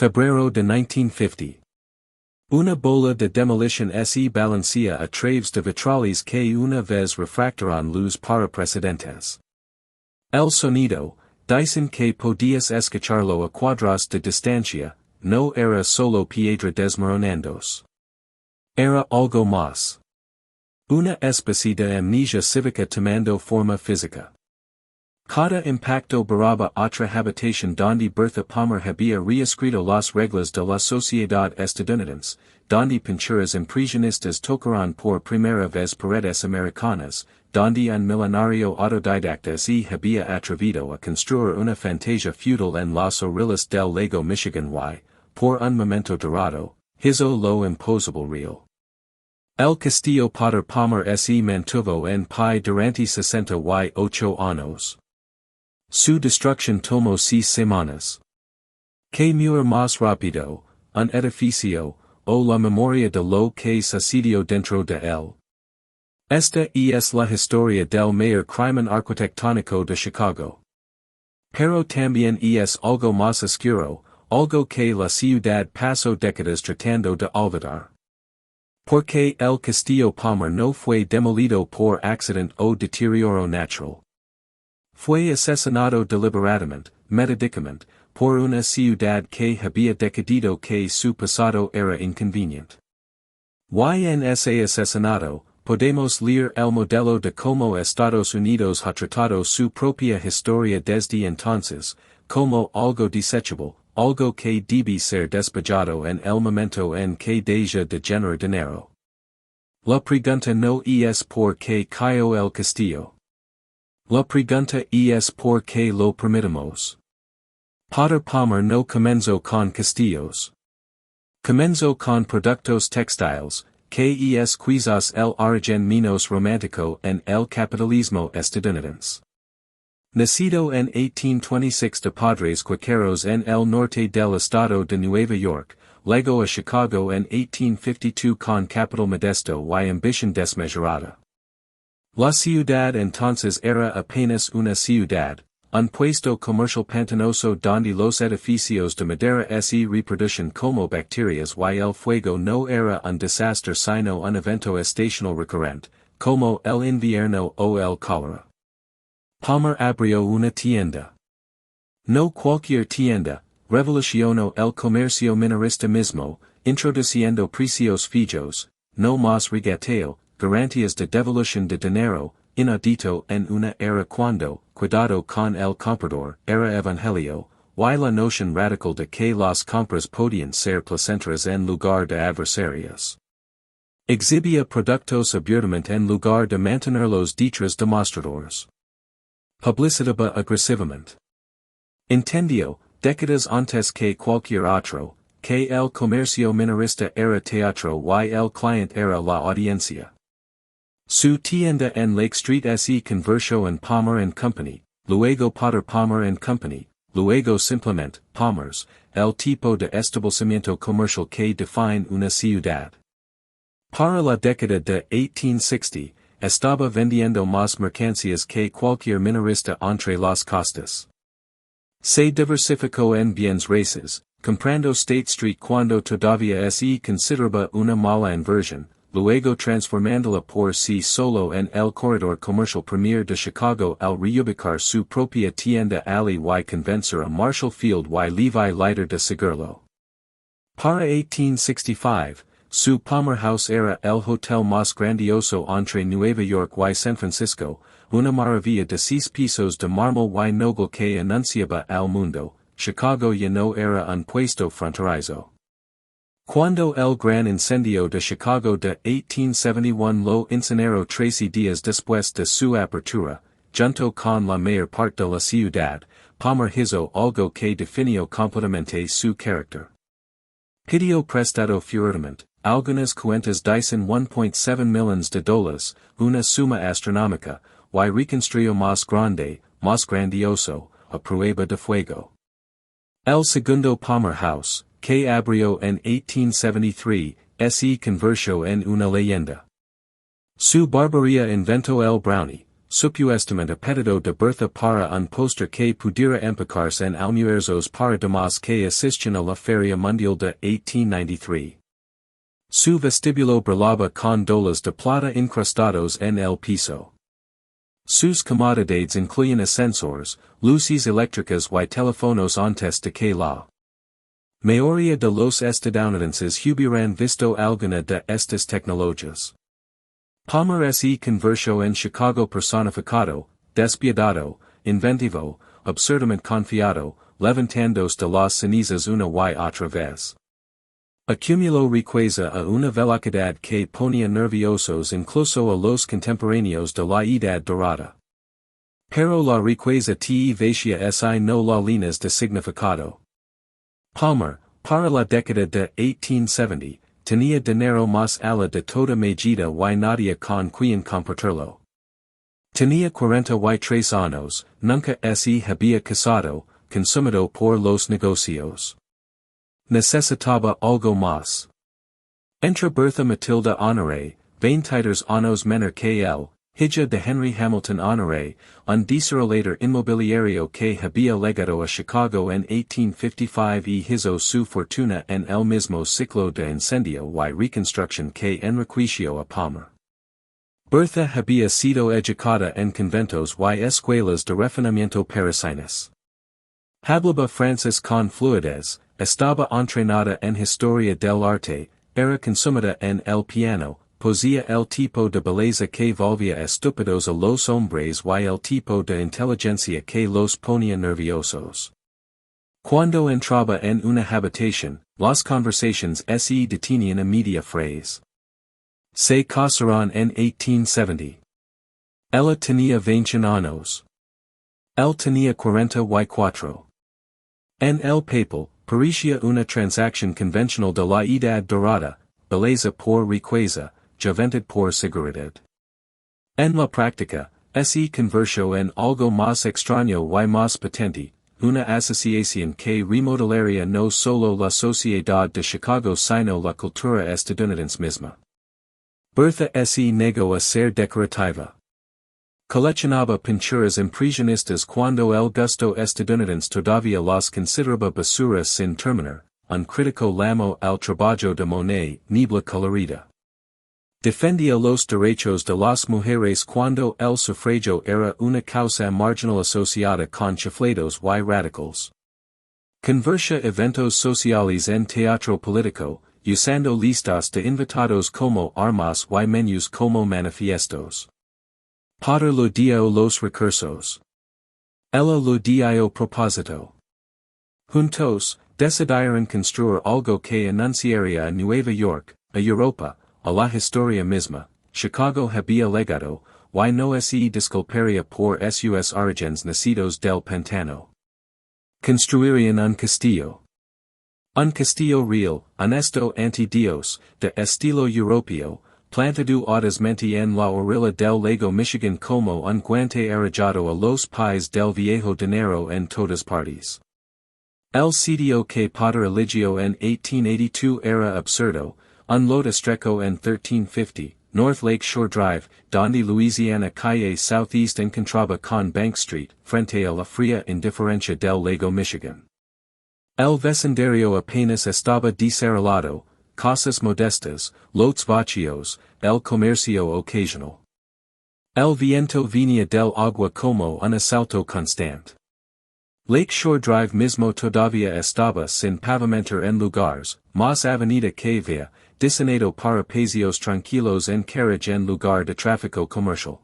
Febrero de 1950. Una bola de demolición se balancea a través de vitrales que una vez refractaron luz para precedentes. El sonido, dicen que podías escucharlo a cuadras de distancia, no era solo piedra desmoronándose. Era algo más. Una especie de amnesia cívica tomando forma física. Cada impacto barraba otra habitación donde Bertha Palmer había reescrito las reglas de la sociedad estadounidense, donde pinturas impresionistas tocaron por primera vez paredes americanas, donde un milenario autodidacta se había atrevido a construir una fantasia feudal en las orillas del lago Michigan y, por un momento dorado, hizo lo imposible real. El Castillo Potter Palmer se mantuvo en pie durante 68 años. Su destrucción tomó 6 semanas. Que muir más rápido, un edificio, o la memoria de lo que sucedió dentro de él. Esta es la historia del mayor crimen arquitectónico de Chicago. Pero también es algo más oscuro, algo que la ciudad pasó décadas tratando de olvidar. Porque el Castillo Palmer no fue demolido por accidente o deterioro natural. Fue asesinado deliberadamente, metódicamente, por una ciudad que había decidido que su pasado era inconveniente. Y en ese asesinato, podemos leer el modelo de cómo Estados Unidos ha tratado su propia historia desde entonces, como algo desechable, algo que debe ser despejado en el momento en que deja de generar dinero. La pregunta no es por qué cayó el castillo. La pregunta es por qué lo permitimos. Potter Palmer no comenzó con castillos. Comenzó con productos textiles, que es quizás el origen menos romántico en el capitalismo estadounidense. Nacido en 1826 de padres cuáqueros en el norte del estado de Nueva York, llegó a Chicago en 1852 con capital modesto y ambición desmesurada. La ciudad entonces era apenas una ciudad, un puesto comercial pantanoso donde los edificios de madera se reproducen como bacterias y el fuego no era un desastre sino un evento estacional recurrente, como el invierno o el cólera. Palmer abrió una tienda. No cualquier tienda, revolucionó el comercio minorista mismo, introduciendo precios fijos, no más regateo, garantías de devolución de dinero, inaudito en una era cuando, cuidado con el comprador, era evangelio, y la noción radical de que las compras podían ser placenteras en lugar de adversarias. Exhibía productos abiertamente en lugar de mantenerlos detrás de mostradores. Publicitaba agresivamente. Entendió, décadas antes que cualquier otro, que el comercio minorista era teatro y el cliente era la audiencia. Su tienda en Lake Street se convirtió en Palmer & Company, luego Potter Palmer & Company, luego simplemente Palmer's, el tipo de establecimiento comercial que define una ciudad. Para la década de 1860, estaba vendiendo más mercancías que cualquier minorista entre las costas. Se diversificó en bienes raíces, comprando State Street cuando todavía se consideraba una mala inversión, luego transformándola por sí solo en el corredor comercial premier de Chicago al reubicar su propia tienda allí y convencer a Marshall Field y Levi Leiter de seguirlo. Para 1865, su Palmer House era el hotel más grandioso entre Nueva York y San Francisco, una maravilla de 6 pisos de mármol y noble que anunciaba al mundo, Chicago ya no era un puesto fronterizo. Cuando el gran incendio de Chicago de 1871 lo incineró 13 días después de su apertura, junto con la mayor parte de la ciudad, Palmer hizo algo que definió completamente su carácter. Pidió prestado furtivamente, algunas cuentas dicen 1.7 millones de dólares, una suma astronómica, y reconstruyó más grande, más grandioso, a prueba de fuego. El segundo Palmer House, que abrió en 1873, se convirtió en una leyenda. Su barbería inventó el brownie, supuestamente apetido de Bertha para un postre que pudiera empacarse en almuerzos para damas que asistían a la Feria Mundial de 1893. Su vestíbulo brillaba con dolas de plata incrustados en el piso. Sus comodidades incluían ascensores, luces eléctricas y teléfonos antes de que la mayoría de los estadounidenses hubieran visto alguna de estas tecnologías. Palmer se convirtió en Chicago personificado, despiadado, inventivo, absurdamente confiado, levantándose de las cenizas una y otra vez. Acumuló riqueza a una velocidad que ponía nerviosos incluso a los contemporáneos de la Edad Dorada. Pero la riqueza te vacía si no la líneas de significado. Palmer, para la década de 1870, tenía dinero más allá de toda medida y nadie con quien compartirlo. Tenía 43 años, nunca se había casado, consumido por los negocios. Necesitaba algo más. Entra Bertha Matilda Honoré, 23 años menor que él, hija de Henry Hamilton Honoré, un desarrollador inmobiliario que había legado a Chicago en 1855 y hizo su fortuna en el mismo ciclo de incendio y reconstrucción que enriqueció a Palmer. Bertha había sido educada en conventos y escuelas de refinamiento parisinas. Hablaba francés con fluidez, estaba entrenada en historia del arte, era consumida en el piano, poseía el tipo de belleza que volvía estúpidos a los hombres y el tipo de inteligencia que los ponía nerviosos. Cuando entraba en una habitación, las conversaciones se detenían a media frase. Se casaron en 1870. Ella tenía 21 años. Él tenía 44. En el papel, parecía una transacción convencional de la Edad Dorada, belleza por riqueza, juventud por seguridad. En la práctica, se convirtió en algo más extraño y más patente, una asociación que remodelaría no solo la sociedad de Chicago sino la cultura estadounidense misma. Bertha se negó a ser decorativa. Coleccionaba pinturas impresionistas cuando el gusto estadounidense todavía las consideraba basuras sin terminar, un crítico llamó al trabajo de Monet niebla colorida. Defendía los derechos de las mujeres cuando el sufragio era una causa marginal asociada con chiflados y radicals. Convertía eventos sociales en teatro político, usando listas de invitados como armas y menús como manifiestos. Potter lo dio los recursos. Ella lo dio propósito. Juntos, decidieron construir algo que anunciaría a Nueva York, a Europa, a la historia misma. Chicago había legado, y no se disculparía por sus orígenes nacidos del pantano. Construirían un castillo. Un castillo real, honesto ante Dios, de estilo europeo, plantado audazmente en la orilla del lago Michigan como un guante arrollado a los pies del viejo dinero en todas partes. El sitio que Potter eligió en 1882 era absurdo, un lot estrecho en 1350, North Lake Shore Drive, donde Louisiana Calle Southeast encontraba con Bank Street, frente a la fría indiferencia del lago Michigan. El vecindario apenas estaba desarrollado, casas modestas, lotes vacíos, el comercio ocasional. El viento venía del agua como un asalto constante. Lake Shore Drive mismo todavía estaba sin pavimentar en lugares, más avenida que vía, diseñado para paseos tranquilos en carriage en lugar de tráfico comercial.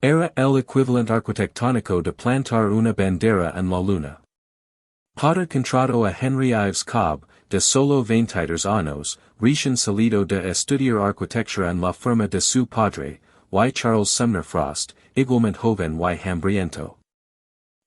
Era el equivalente arquitectónico de plantar una bandera en la luna. Potter contrató a Henry Ives Cobb, de solo 22 años, recién salido de estudiar arquitectura en la firma de su padre, y Charles Sumner Frost, igualmente joven y hambriento.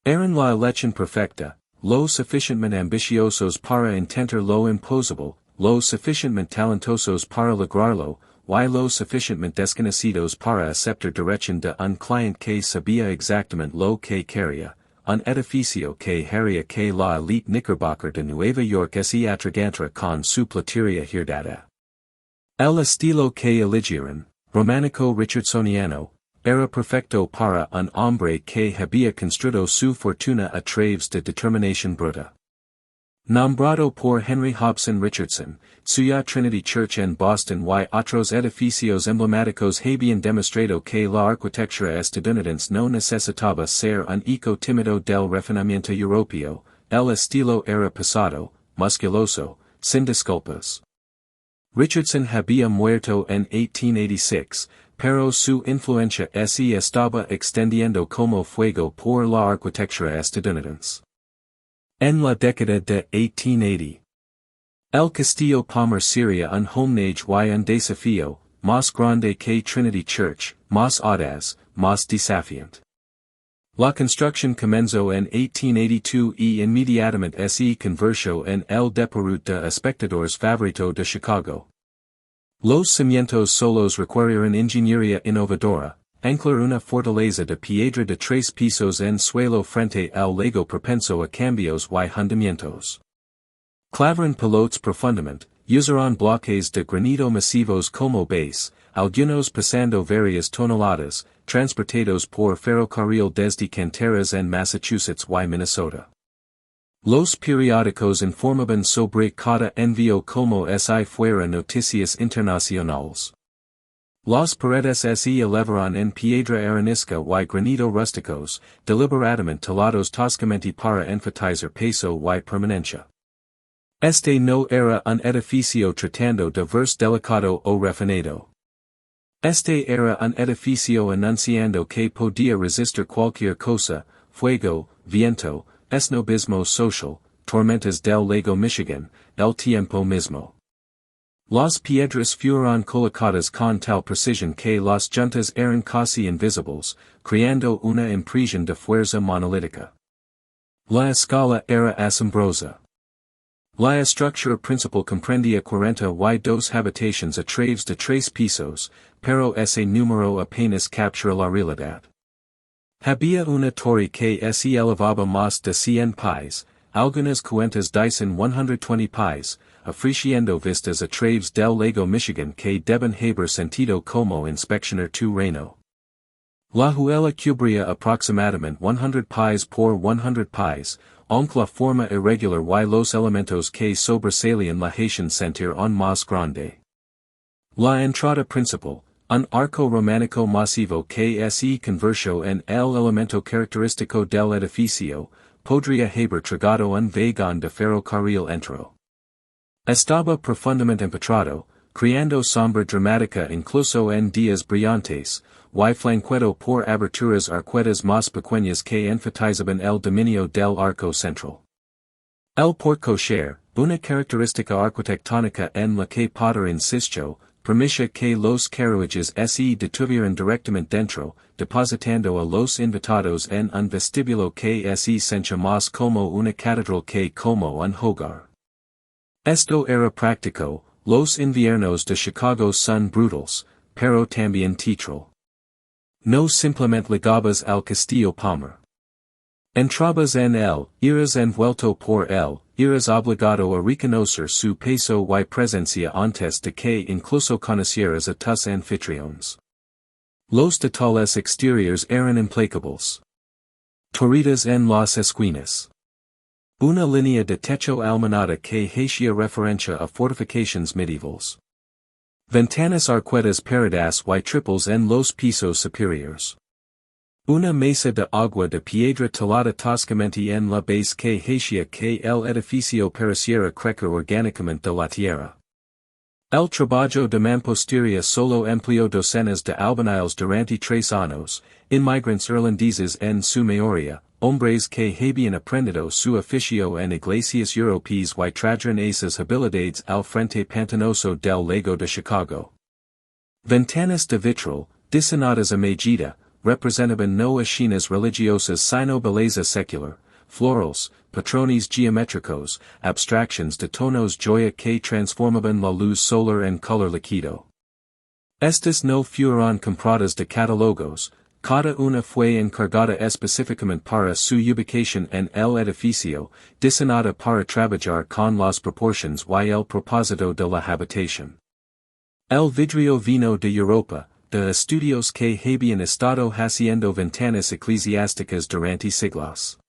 Eran la elección perfecta, lo suficientemente ambiciosos para intentar lo imposible, lo suficientemente talentosos para lograrlo, y lo suficientemente desconocidos para aceptar dirección de un cliente que sabía exactamente lo que quería. Un edificio que haría que la elite Knickerbocker de Nueva York se atragantara con su platería hierdada. El estilo que eligieron, románico richardsoniano, era perfecto para un hombre que había construido su fortuna a través de determinación bruta. Nombrado por Henry Hobson Richardson, suya Trinity Church en Boston y otros edificios emblemáticos habían demostrado que la arquitectura estadounidense no necesitaba ser un eco tímido del refinamiento europeo, el estilo era pesado, musculoso, sin disculpas. Richardson había muerto en 1886, pero su influencia se estaba extendiendo como fuego por la arquitectura estadounidense. En la década de 1880. El Castillo Palmer sería un homenaje y un desafío, más grande que Trinity Church, más audaz, más desafiante. La construcción comenzó en 1882 y inmediatamente se convirtió en el deporte de espectadores favorito de Chicago. Los cimientos solos requirieron ingeniería innovadora, anclar una fortaleza de piedra de 3 pisos en suelo frente al lago propenso a cambios y hundimientos. Clavaron pilotes profundamente, usaron bloques de granito masivos como base, algunos pasando varias toneladas, transportados por ferrocarril desde canteras en Massachusetts y Minnesota. Los periódicos informaban sobre cada envío como si fuera noticias internacionales. Las paredes se elevaron en piedra arenisca y granito rústicos, deliberadamente talados toscamente para enfatizar peso y permanencia. Este no era un edificio tratando de verse delicado o refinado. Este era un edificio anunciando que podía resistir cualquier cosa, fuego, viento, esnobismo social, tormentas del lago Michigan, el tiempo mismo. Las piedras fueron colocadas con tal precisión que las juntas eran casi invisibles, creando una impresión de fuerza monolítica. La escala era asombrosa. La estructura principal comprendía 42 habitaciones a través de 3 pisos, pero ese número apenas captura la realidad. Había una torre que se elevaba más de 100 pies, algunas cuentas dicen 120 pies, ofreciendo vistas a través del lago Michigan que deben haber sentido como inspeccionar tu reino. La huela cubría aproximadamente 100 pies por 100 pies, aunque la forma irregular y los elementos que sobresalían la hacían sentir aún más grande. La entrada principal, un arco románico masivo que se convirtió en el elemento característico del edificio, podría haber tragado un vagón de ferrocarril entero. Estaba profundamente empedrado, creando sombra dramática incluso en días brillantes, y flanqueado por aberturas arcuadas más pequeñas que enfatizaban el dominio del arco central. El porte-cochere, una característica arquitectónica en la que Potter insistió, permitía que los carruajes se detuvieran directamente dentro, depositando a los invitados en un vestíbulo que se sentía más como una catedral que como un hogar. Esto era práctico, los inviernos de Chicago son brutales, pero también teatral. No simplemente ligabas al Castillo Palmer. Entrabas en él, eras envuelto por él, eras obligado a reconocer su peso y presencia antes de que incluso conocieras a tus anfitriones. Los detalles exteriores eran implacables. Torridas en las esquinas. Una línea de techo almenada que hacía referencia a fortifications medievales. Ventanas arcuadas paradas y triples en los pisos superiores. Una mesa de agua de piedra talada toscamente en la base que hacía que el edificio pareciera crecer orgánicamente de la tierra. El trabajo de mampostería solo empleó docenas de albañiles durante 3 años, inmigrantes irlandeses en su mayoría, hombres que habían aprendido su oficio en iglesias europeas y trajeron esas habilidades al frente pantanoso del lago de Chicago. Ventanas de vitral, diseñadas a medida, representaban no escenas religiosas sino belleza secular, florals, patrones geométricos, abstractions de tonos joya que transformaban la luz solar en color líquido. Estas no fueron compradas de catálogos, cada una fue encargada específicamente para su ubicación en el edificio, diseñada para trabajar con las proporciones y el propósito de la habitación. El vidrio vino de Europa, de estudios que habían estado haciendo ventanas eclesiásticas durante siglos.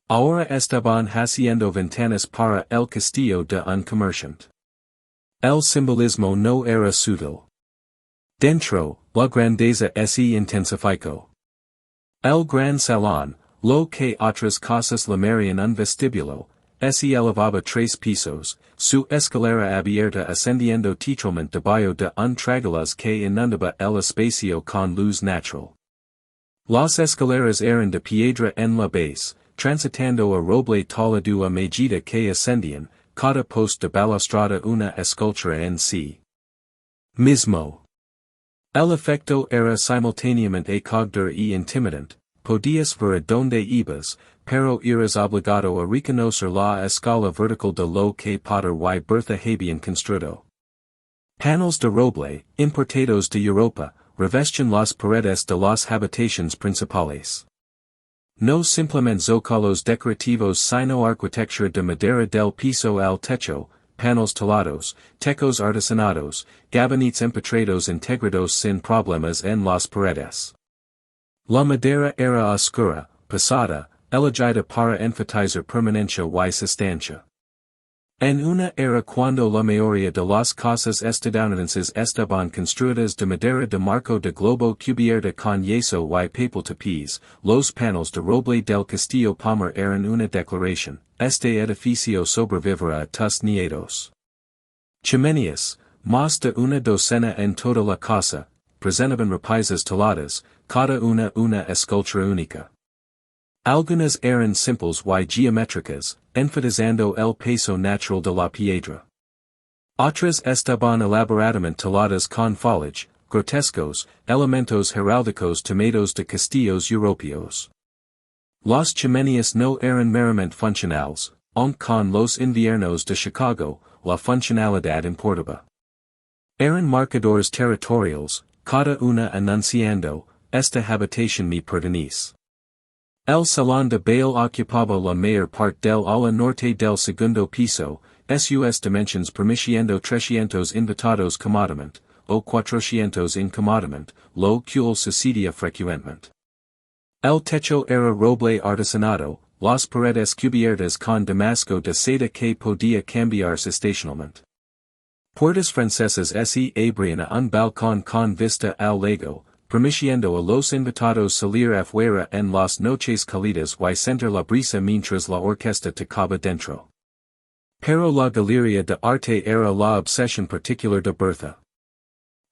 Ahora estaban haciendo ventanas para el castillo de un comerciante. El simbolismo no era sutil. Dentro, la grandeza se intensificó. El gran salón, lo que otras cosas llamarían un vestíbulo, se elevaba 3 pisos, su escalera abierta ascendiendo títralmente debajo de un tragaluz que inundaba el espacio con luz natural. Las escaleras eran de piedra en la base, transitando a roble toledú a medida que ascendían, cada post de balustrada una escultura en sí mismo. El efecto era simultáneamente acogedor y intimidante, podías ver a donde ibas, pero eras obligado a reconocer la escala vertical de lo que Potter y Bertha habían construido. Panels de roble, importados de Europa, revestían las paredes de las habitaciones principales. No simplemente zócalos decorativos sino arquitectura de madera del piso al techo, paneles talados, techos artesanados, gabinetes empetrados integrados sin problemas en las paredes. La madera era oscura, pesada, elegida para enfatizar permanencia y sustancia. En una era cuando la mayoría de las casas estadounidenses estaban construidas de madera de marco de globo cubierta con yeso y papel tapiz, los paneles de roble del Castillo Palmer eran una declaración, este edificio sobrevivirá a tus nietos. Chimeneas, más de una docena en toda la casa, presentaban repisas taladas, cada una escultura única. Algunas eran simples y geométricas, enfatizando el peso natural de la piedra. Otras estaban elaboradamente taladas con foliage, grotescos, elementos heráldicos tomados de castillos europeos. Las chimeneas no eran meramente funcionales, aunque con los inviernos de Chicago, la funcionalidad importaba. Eran marcadores territoriales, cada una anunciando, esta habitación me pertenece. El salón de baile ocupaba la mayor parte del ala norte del segundo piso, sus dimensiones permitiendo 300 invitados cómodamente, o 400 incómodamente, lo cual sucedía frecuentemente. El techo era roble artesanado, las paredes cubiertas con damasco de seda que podía cambiarse estacionalmente. Puertas francesas se abrían a un balcón con vista al lago, permitiendo a los invitados salir afuera en las noches cálidas y sentir la brisa mientras la orquesta tocaba dentro. Pero la galería de arte era la obsesión particular de Bertha.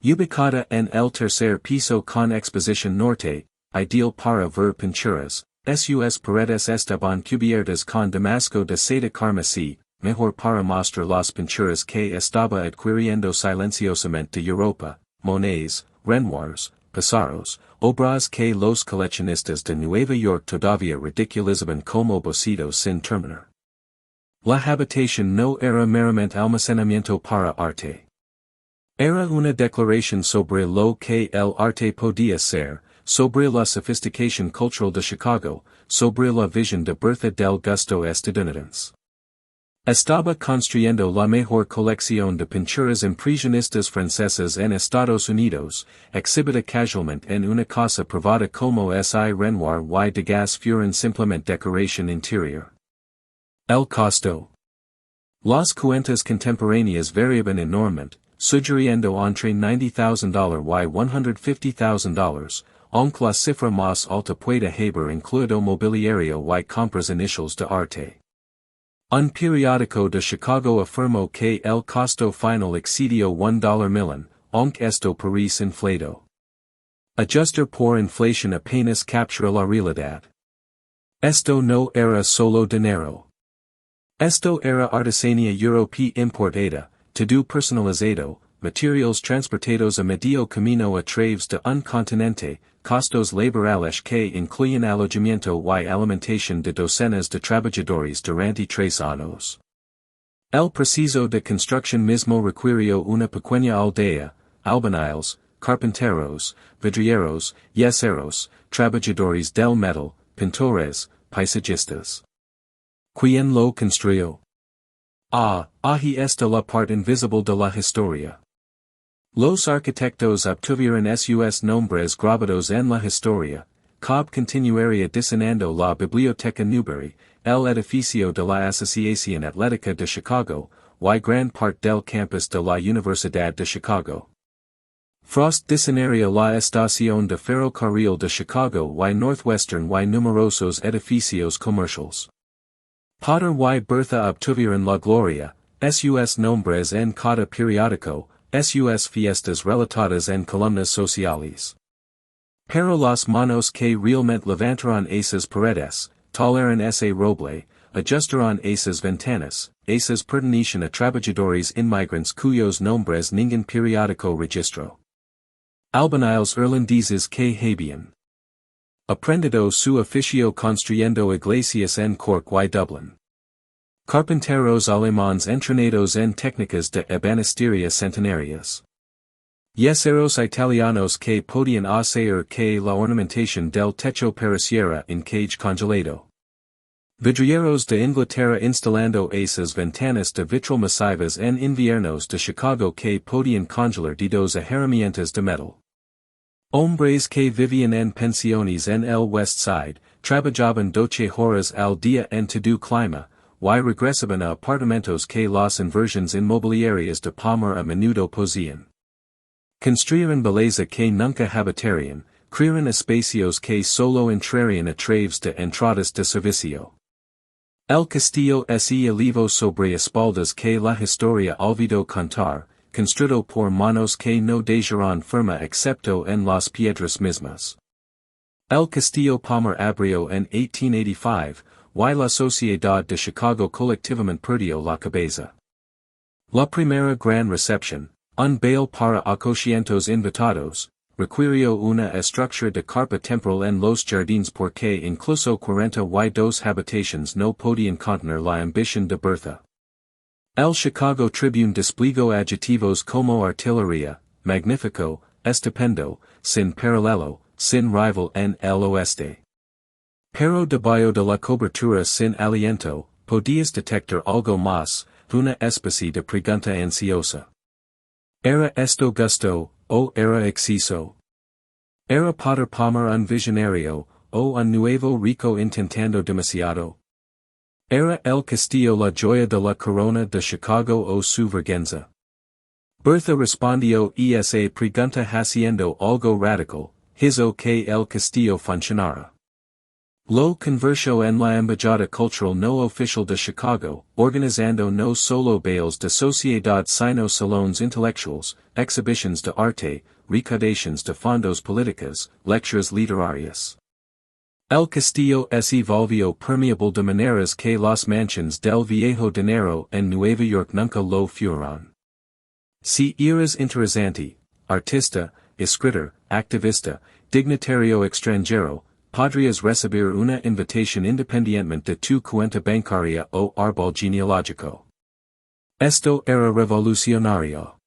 Ubicada en el tercer piso con exposición norte, ideal para ver pinturas, sus paredes estaban cubiertas con damasco de seda carmesí, mejor para mostrar las pinturas que estaba adquiriendo silenciosamente de Europa, Monets, Renoirs, Pizarros, obras que los coleccionistas de Nueva York todavía ridiculizaban como bocetos sin terminar. La habitación no era meramente almacenamiento para arte. Era una declaración sobre lo que el arte podía ser, sobre la sofisticación cultural de Chicago, sobre la visión de Bertha del gusto estadounidense. Estaba construyendo la mejor colección de pinturas impresionistas francesas en Estados Unidos, exhibida casualmente en una casa privada como si Renoir y Degas fueran simplemente decoración interior. El costo. Las cuentas contemporáneas variaban enormemente, sugiriendo entre $90,000 y $150,000, aunque la cifra más alta puede haber incluido mobiliario y compras iniciales de arte. Un periódico de Chicago afirmó que el costo final excedió $1 million, aunque esto parece inflado. Ajustar por inflación apenas captura la realidad. Esto no era solo dinero. Esto era artesanía europea importada, todo personalizado, materiales transportados a medio camino a través de un continente, costos laborales que incluyen alojamiento y alimentación de docenas de trabajadores durante 3 años. El proceso de construcción mismo requirió una pequeña aldea, albañiles, carpinteros, vidrieros, yeseros, trabajadores del metal, pintores, paisajistas. ¿Quién lo construyó? Ahí está la parte invisible de la historia. Los arquitectos obtuvieron sus nombres grabados en la historia, como continuaría designando la Biblioteca Newberry, el edificio de la Asociación Atlética de Chicago, y gran parte del campus de la Universidad de Chicago. Frost diseñaría la estación de ferrocarril de Chicago y Northwestern y numerosos edificios comerciales. Potter y Bertha obtuvieron la gloria, sus nombres en cada periódico, sus fiestas relatadas en columnas sociales. Pero las manos que realmente levantaron esas paredes, toleran ese roble, ajustaron esas ventanas, esas pertenecen a trabajadores inmigrantes cuyos nombres ningún periódico registró. Albaniles irlandeses que habían aprendido su oficio construyendo iglesias en Cork y Dublin. Carpinteros alemanes entrenados en técnicas de ebanistería centenarias. Yeseros italianos que podían hacer que la ornamentación del techo pareciera en cage congelado. Vidrieros de Inglaterra instalando esas ventanas de vitral masivas en inviernos de Chicago que podían congelar dos herramientas de metal. Hombres que vivían en pensiones en el West Side, trabajaban 12 horas al día en todo clima, y regresaban a apartamentos que las inversiones inmobiliarias de Palmer a menudo poseían. Construyeron belleza que nunca habitarían, crearon espacios que solo entrarían a través de entradas de servicio. El Castillo se elevó sobre espaldas que la historia olvidó contar, construido por manos que no dejaron firma excepto en las piedras mismas. El Castillo Palmer abrió en 1885, y la Sociedad de Chicago colectivamente perdió la cabeza. La primera gran recepción, un baile para 800 invitados, requirió una estructura de carpa temporal en los jardines porque incluso 42 habitaciones no podían contener la ambición de Bertha. El Chicago Tribune desplegó adjetivos como artillería, magnífico, estupendo, sin paralelo, sin rival en el oeste. Pero debajo de la cobertura sin aliento, podías detectar algo más, una especie de pregunta ansiosa. ¿Era esto gusto, o era exceso? ¿Era Potter Palmer un visionario, o un nuevo rico intentando demasiado? ¿Era el Castillo la joya de la corona de Chicago o su vergüenza? Bertha respondió esa pregunta haciendo algo radical, hizo que el Castillo funcionara. Lo convirtió en la embajada cultural no oficial de Chicago, organizando no solo bailes de sociedad sino salones intelectuales, exhibiciones de arte, recaudaciones de fondos políticos, lecturas literarias. El Castillo se volvió permeable de maneras que las mansiones del viejo dinero en Nueva York nunca lo fueron. Si eras interesante, artista, escritor, activista, dignatario extranjero, podrías recibir una invitación independientemente de tu cuenta bancaria o árbol genealógico. Esto era revolucionario.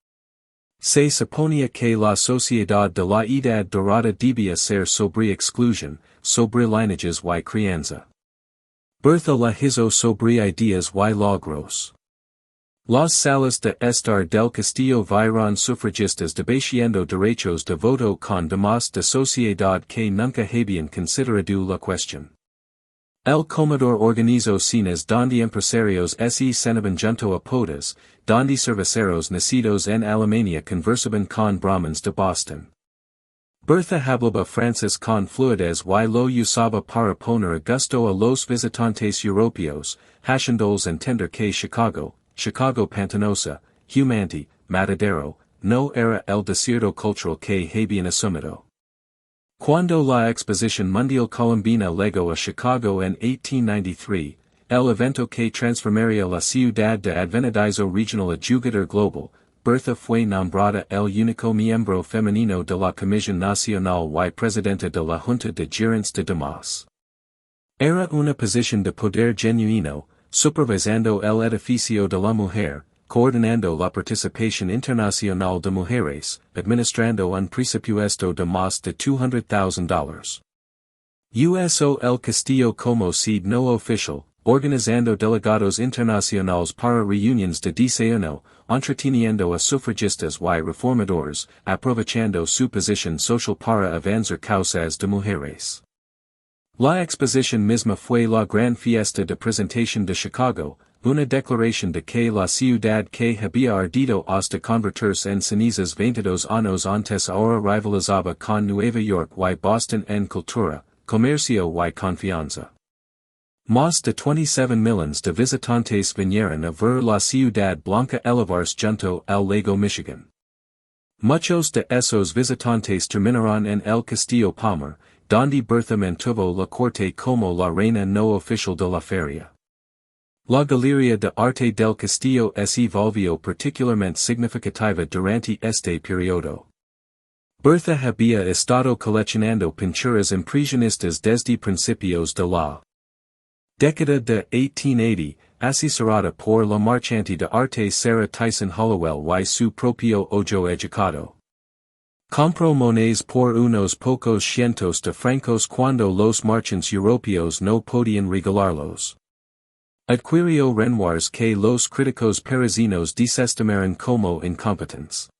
Se suponía que la sociedad de la Edad Dorada debía ser sobre exclusión, sobre lineages y crianza. Bertha la hizo sobre ideas y logros. Las salas de estar del Castillo vieron sufragistas debatiendo derechos de voto con demás de sociedad que nunca habían considerado la cuestión. El comedor organizó cenas donde empresarios se cenaban junto a podas, donde cerveceros nacidos en Alemania conversaban con brahmins de Boston. Bertha hablaba francés con fluidez y lo usaba para poner a gusto a los visitantes europeos, haciéndoles entender que Chicago pantanosa, humante, matadero, no era el desierto cultural que habían asumido. Cuando la Exposición Mundial Colombina llegó a Chicago en 1893, el evento que transformaría la ciudad de advenedizo regional a jugador global, Bertha fue nombrada el único miembro femenino de la Comisión Nacional y presidenta de la Junta de Gerentes de Damas. Era una posición de poder genuino, supervisando el edificio de la mujer, coordinando la participación internacional de mujeres, administrando un presupuesto de más de $200,000. Usó el Castillo como sede no oficial, organizando delegados internacionales para reuniones de desayuno, entreteniendo a sufragistas y reformadores, aprovechando su posición social para avanzar causas de mujeres. La exposición misma fue la gran fiesta de presentación de Chicago, una declaración de que la ciudad que había ardido hasta convertirse en cenizas 22 años antes ahora rivalizaba con Nueva York y Boston en cultura, comercio y confianza. Más de 27 millones de visitantes vinieron a ver la ciudad blanca elevarse junto al lago Michigan. Muchos de esos visitantes terminaron en el Castillo Palmer, donde Bertha mantuvo la corte como la reina no oficial de la feria. La galería de arte del Castillo se volvió particularmente significativa durante este periodo. Bertha había estado coleccionando pinturas impresionistas desde principios de la década de 1880, asesorada por la marchante de arte Sarah Tyson Hollowell y su propio ojo educado. Compró monedas por unos pocos cientos de francos cuando los marchantes europeos no podían regalarlos. Adquirió renoirs que los críticos parisinos desestimaron como incompetentes.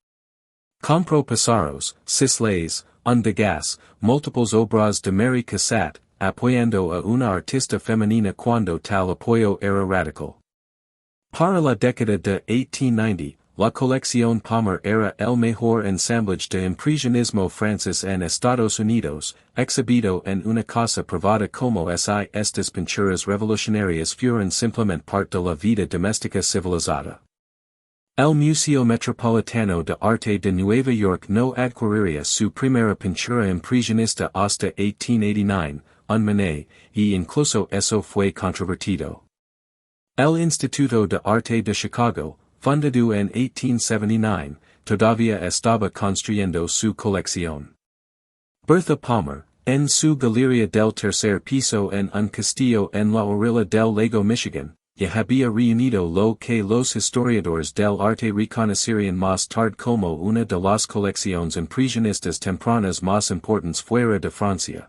Compró pasaros, cislés, un de gas, múltiples obras de Mary Cassatt, apoyando a una artista femenina cuando tal apoyo era radical. Para la década de 1890, la colección Palmer era el mejor ensamblage de impresionismo francés en Estados Unidos, exhibido en una casa privada como si estas pinturas revolucionarias fueran simplemente parte de la vida doméstica civilizada. El Museo Metropolitano de Arte de Nueva York no adquiriría su primera pintura impresionista hasta 1889, un Manet, y incluso eso fue controvertido. El Instituto de Arte de Chicago, fundado en 1879, todavía estaba construyendo su colección. Bertha Palmer, en su galería del tercer piso en un castillo en la orilla del lago Michigan, ya había reunido lo que los historiadores del arte reconocerían más tarde como una de las colecciones impresionistas tempranas más importantes fuera de Francia.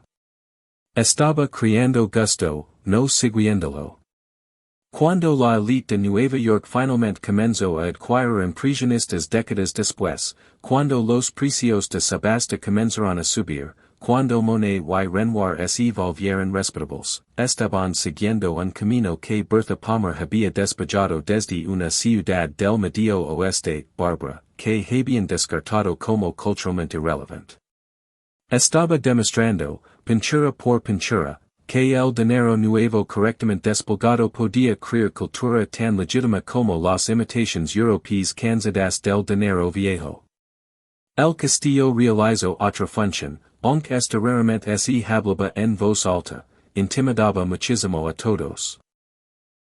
Estaba creando gusto, no siguiéndolo. Cuando la élite de Nueva York finalmente comenzó a adquirir impresionistas décadas después, cuando los precios de subasta comenzaron a subir, cuando Monet y Renoir se volvieron respetables, estaban siguiendo un camino que Bertha Palmer había despejado desde una ciudad del Medio Oeste, Barbara, que habían descartado como culturalmente irrelevante. Estaba demostrando, pintura por pintura, que el dinero nuevo correctamente desplegado podía crear cultura tan legítima como las imitaciones europeas cansadas del dinero viejo. El Castillo realizó otra función, aunque esta raramente se hablaba en voz alta, intimidaba muchísimo a todos.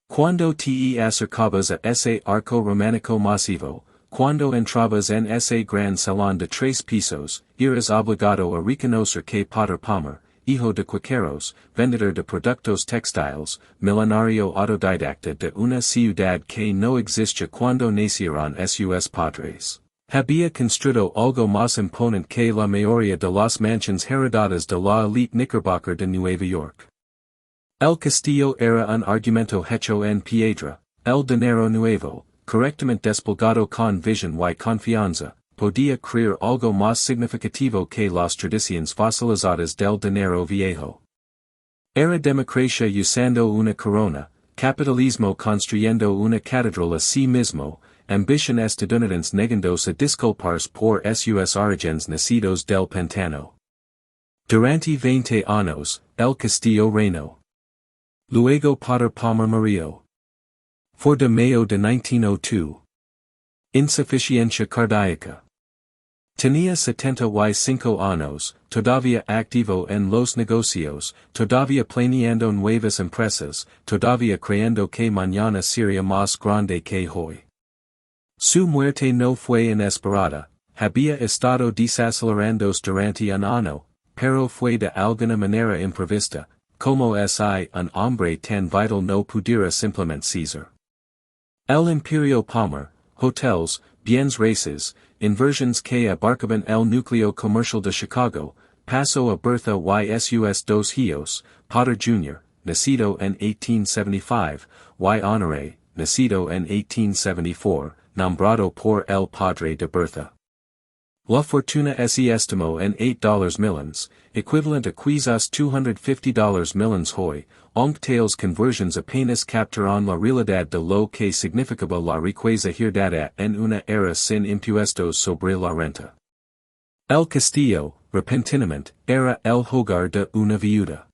Cuando te acercabas a ese arco románico masivo, cuando entrabas en ese gran salón de 3 pisos, eras obligado a reconocer que Potter Palmer, hijo de cuaqueros, vendedor de productos textiles, milenario autodidacta de una ciudad que no existía cuando nacieron sus padres, había construido algo más imponente que la mayoría de las mansiones heredadas de la élite Knickerbocker de Nueva York. El castillo era un argumento hecho en piedra, el dinero nuevo, correctamente desplegado con visión y confianza, podía crear algo más significativo que las tradiciones fosilizadas del dinero viejo. Era democracia usando una corona, capitalismo construyendo una catedral a sí mismo, ambición estadounidense negándose a disculparse por sus orígenes nacidos del pantano. Durante 20 años, el castillo reinó. Luego Potter Palmer murió. For de mayo de 1902. Insuficiencia cardíaca. Tenía 75 años, todavía activo en los negocios, todavía planeando nuevas empresas, todavía creyendo que mañana sería más grande que hoy. Su muerte no fue inesperada, había estado desacelerándose durante un año, pero fue de alguna manera imprevista, como si un hombre tan vital no pudiera simplemente cesar. El Imperio Palmer, hotels, bienes raíces, inversiones que abarcaban el núcleo comercial de Chicago, pasó a Bertha y sus dos hijos, Potter Jr., nacido en 1875, y Honoré, nacido en 1874, nombrado por el padre de Bertha. La fortuna se estimó en $8 millions, equivalent a quizás $250 millions hoy, aunque tales conversions apenas captaron la realidad de lo que significaba la riqueza heredada en una era sin impuestos sobre la renta. El Castillo, repentinamente, era el hogar de una viuda.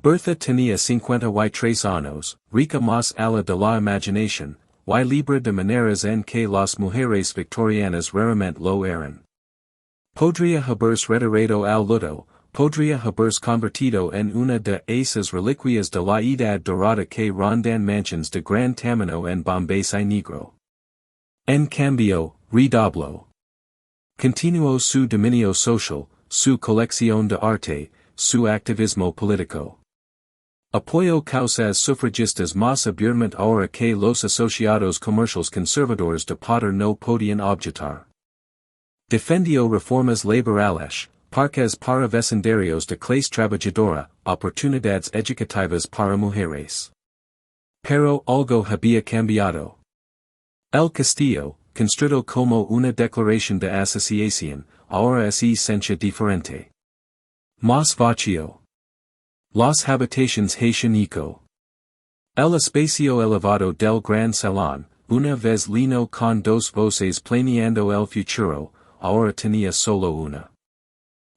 Bertha tenía 53 años, rica más allá de la imaginación, y libre de maneras en que las mujeres victorianas raramente lo eran. Podría haberse retirado al luto, podría haberse convertido en una de esas reliquias de la edad dorada que rondan mansions de gran tamaño en Bombay y Negro. En cambio, redobló. Continuó su dominio social, su colección de arte, su activismo político. Apoyó causas sufragistas más abiertamente ahora que los asociados comerciales conservadores de poder no podían objetar. Defendió reformas laborales, parques para vecindarios de clase trabajadora, oportunidades educativas para mujeres. Pero algo había cambiado. El Castillo, construido como una declaración de asociación, ahora es esencia diferente. Más vacío. Las habitaciones Haitianico. El espacio elevado del gran salón, una vez lino con dos voces planeando el futuro, ahora tenía solo una.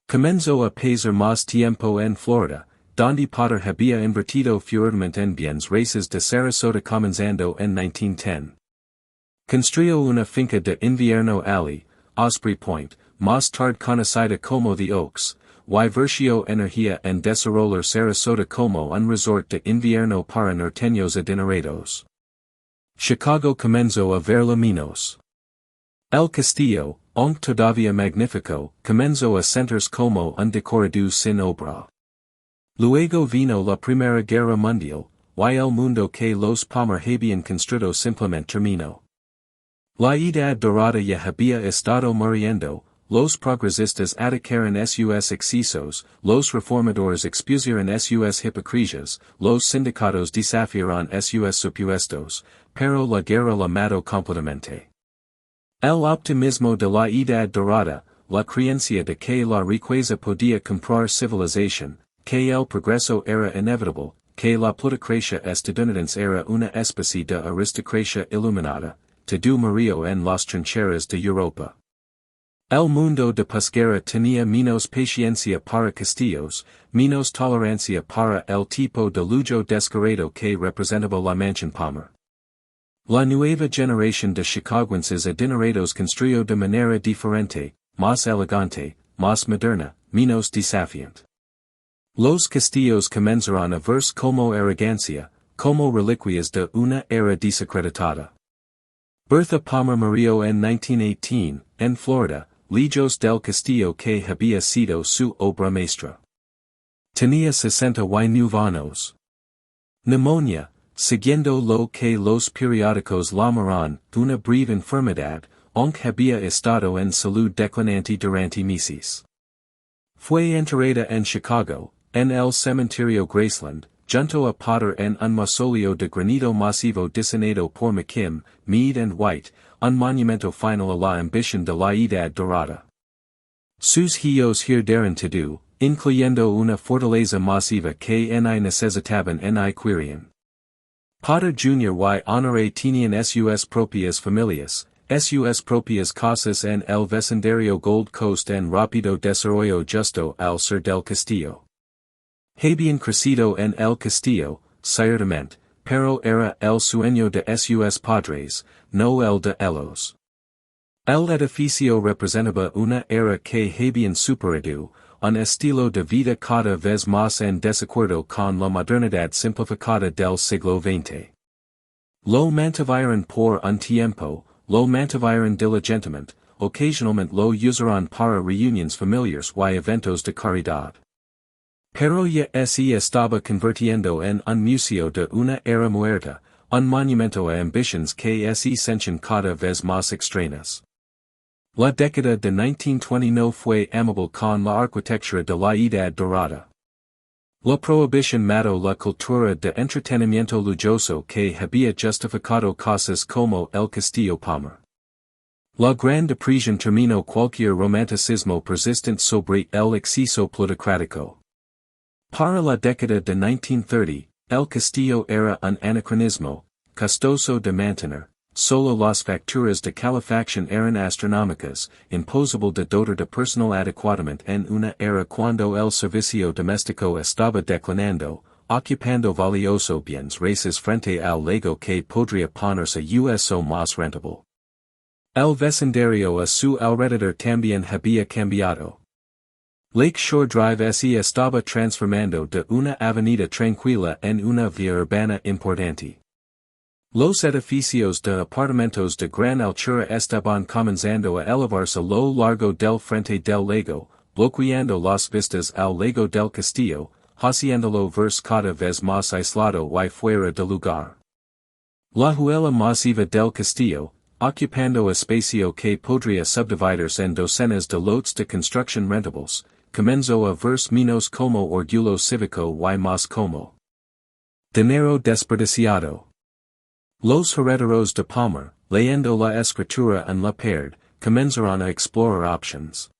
Comenzó a pasar más tiempo en Florida, donde Potter había invertido fuertemente en bienes raíces de Sarasota comenzando en 1910. Construyó una finca de invierno allí, Osprey Point, más tarde conocida como The Oaks, y versió energía en desarrollar Sarasota como un resort de invierno para norteños adinerados. Chicago comenzó a verla menos. El Castillo, aunque todavía magnífico, comenzó a sentirse como un decorado sin obra. Luego vino la Primera Guerra Mundial, y el mundo que los Palmer habían construido simplemente terminó. La edad dorada ya había estado muriendo, los progresistas atacaron sus excesos, los reformadores expusieron sus hipocresías, los sindicatos desafiaron sus supuestos, pero la guerra la mató completamente. El optimismo de la edad dorada, la creencia de que la riqueza podía comprar civilización, que el progreso era inevitable, que la plutocracia estadounidense era una especie de aristocracia iluminada, todo murió en las trincheras de Europa. El mundo de posguerra tenía menos paciencia para castillos, menos tolerancia para el tipo de lujo descarado que representaba la mansión Palmer. La nueva generación de chicagoenses adinerados construyó de manera diferente, más elegante, más moderna, menos desafiante. Los castillos comenzaron a verse como arrogancia, como reliquias de una era desacreditada. Bertha Palmer murió en 1918, en Florida, lejos del castillo que había sido su obra maestra. Tenía 69 años. Pneumonia, siguiendo lo que los periódicos llamaron una breve enfermedad, aunque había estado en salud declinante durante meses. Fue enterrada en Chicago, en el cementerio Graceland, junto a Potter en un mausoleo de granito masivo diseñado por McKim, Mead and White, un monumento final a la ambición de la edad dorada. Sus hijos heredaron todo, incluyendo una fortaleza masiva que ni necesitaban ni querían. Potter Jr. y Honoré tenían sus propias familias, sus propias casas en el vecindario Gold Coast en rápido desarrollo justo al sur del castillo. Habían crecido en el castillo, ciertamente, pero era el sueño de sus padres, no el de ellos. El edificio representaba una era que habían superado, un estilo de vida cada vez más en desacuerdo con la modernidad simplificada del siglo XX. Lo mantuvieron por un tiempo, lo mantuvieron diligentemente, ocasionalmente lo usaron para reuniones familiares y eventos de caridad. Pero ya se estaba convirtiendo en un museo de una era muerta, un monumento a ambiciones que se sentían cada vez más extrañas. La década de 1920 no fue amable con la arquitectura de la edad dorada. La prohibición mató la cultura de entretenimiento lujoso que había justificado cosas como el Castillo Palmer. La Gran Depresión terminó cualquier romanticismo persistente sobre el exceso plutocrático. Para la década de 1930, el Castillo era un anacronismo, costoso de mantener, solo las facturas de calefacción eran astronómicas, imposible de dotar de personal adecuadamente en una era cuando el servicio doméstico estaba declinando, ocupando valiosos bienes raíces frente al legado que podría ponerse uso más rentable. El vecindario a su alrededor también había cambiado. Lake Shore Drive se estaba transformando de una avenida tranquila en una vía urbana importante. Los edificios de apartamentos de gran altura estaban comenzando a elevarse a lo largo del frente del lago, bloqueando las vistas al lago del Castillo, haciéndolo verse cada vez más aislado y fuera de lugar. La huella masiva del Castillo, ocupando espacio que podría subdividirse en docenas de lotes de construcción rentables, comenzó a verse menos como orgullo cívico y más como dinero desperdiciado. Los herederos de Palmer, leyendo la escritura en la pared, comenzaron a explorar options.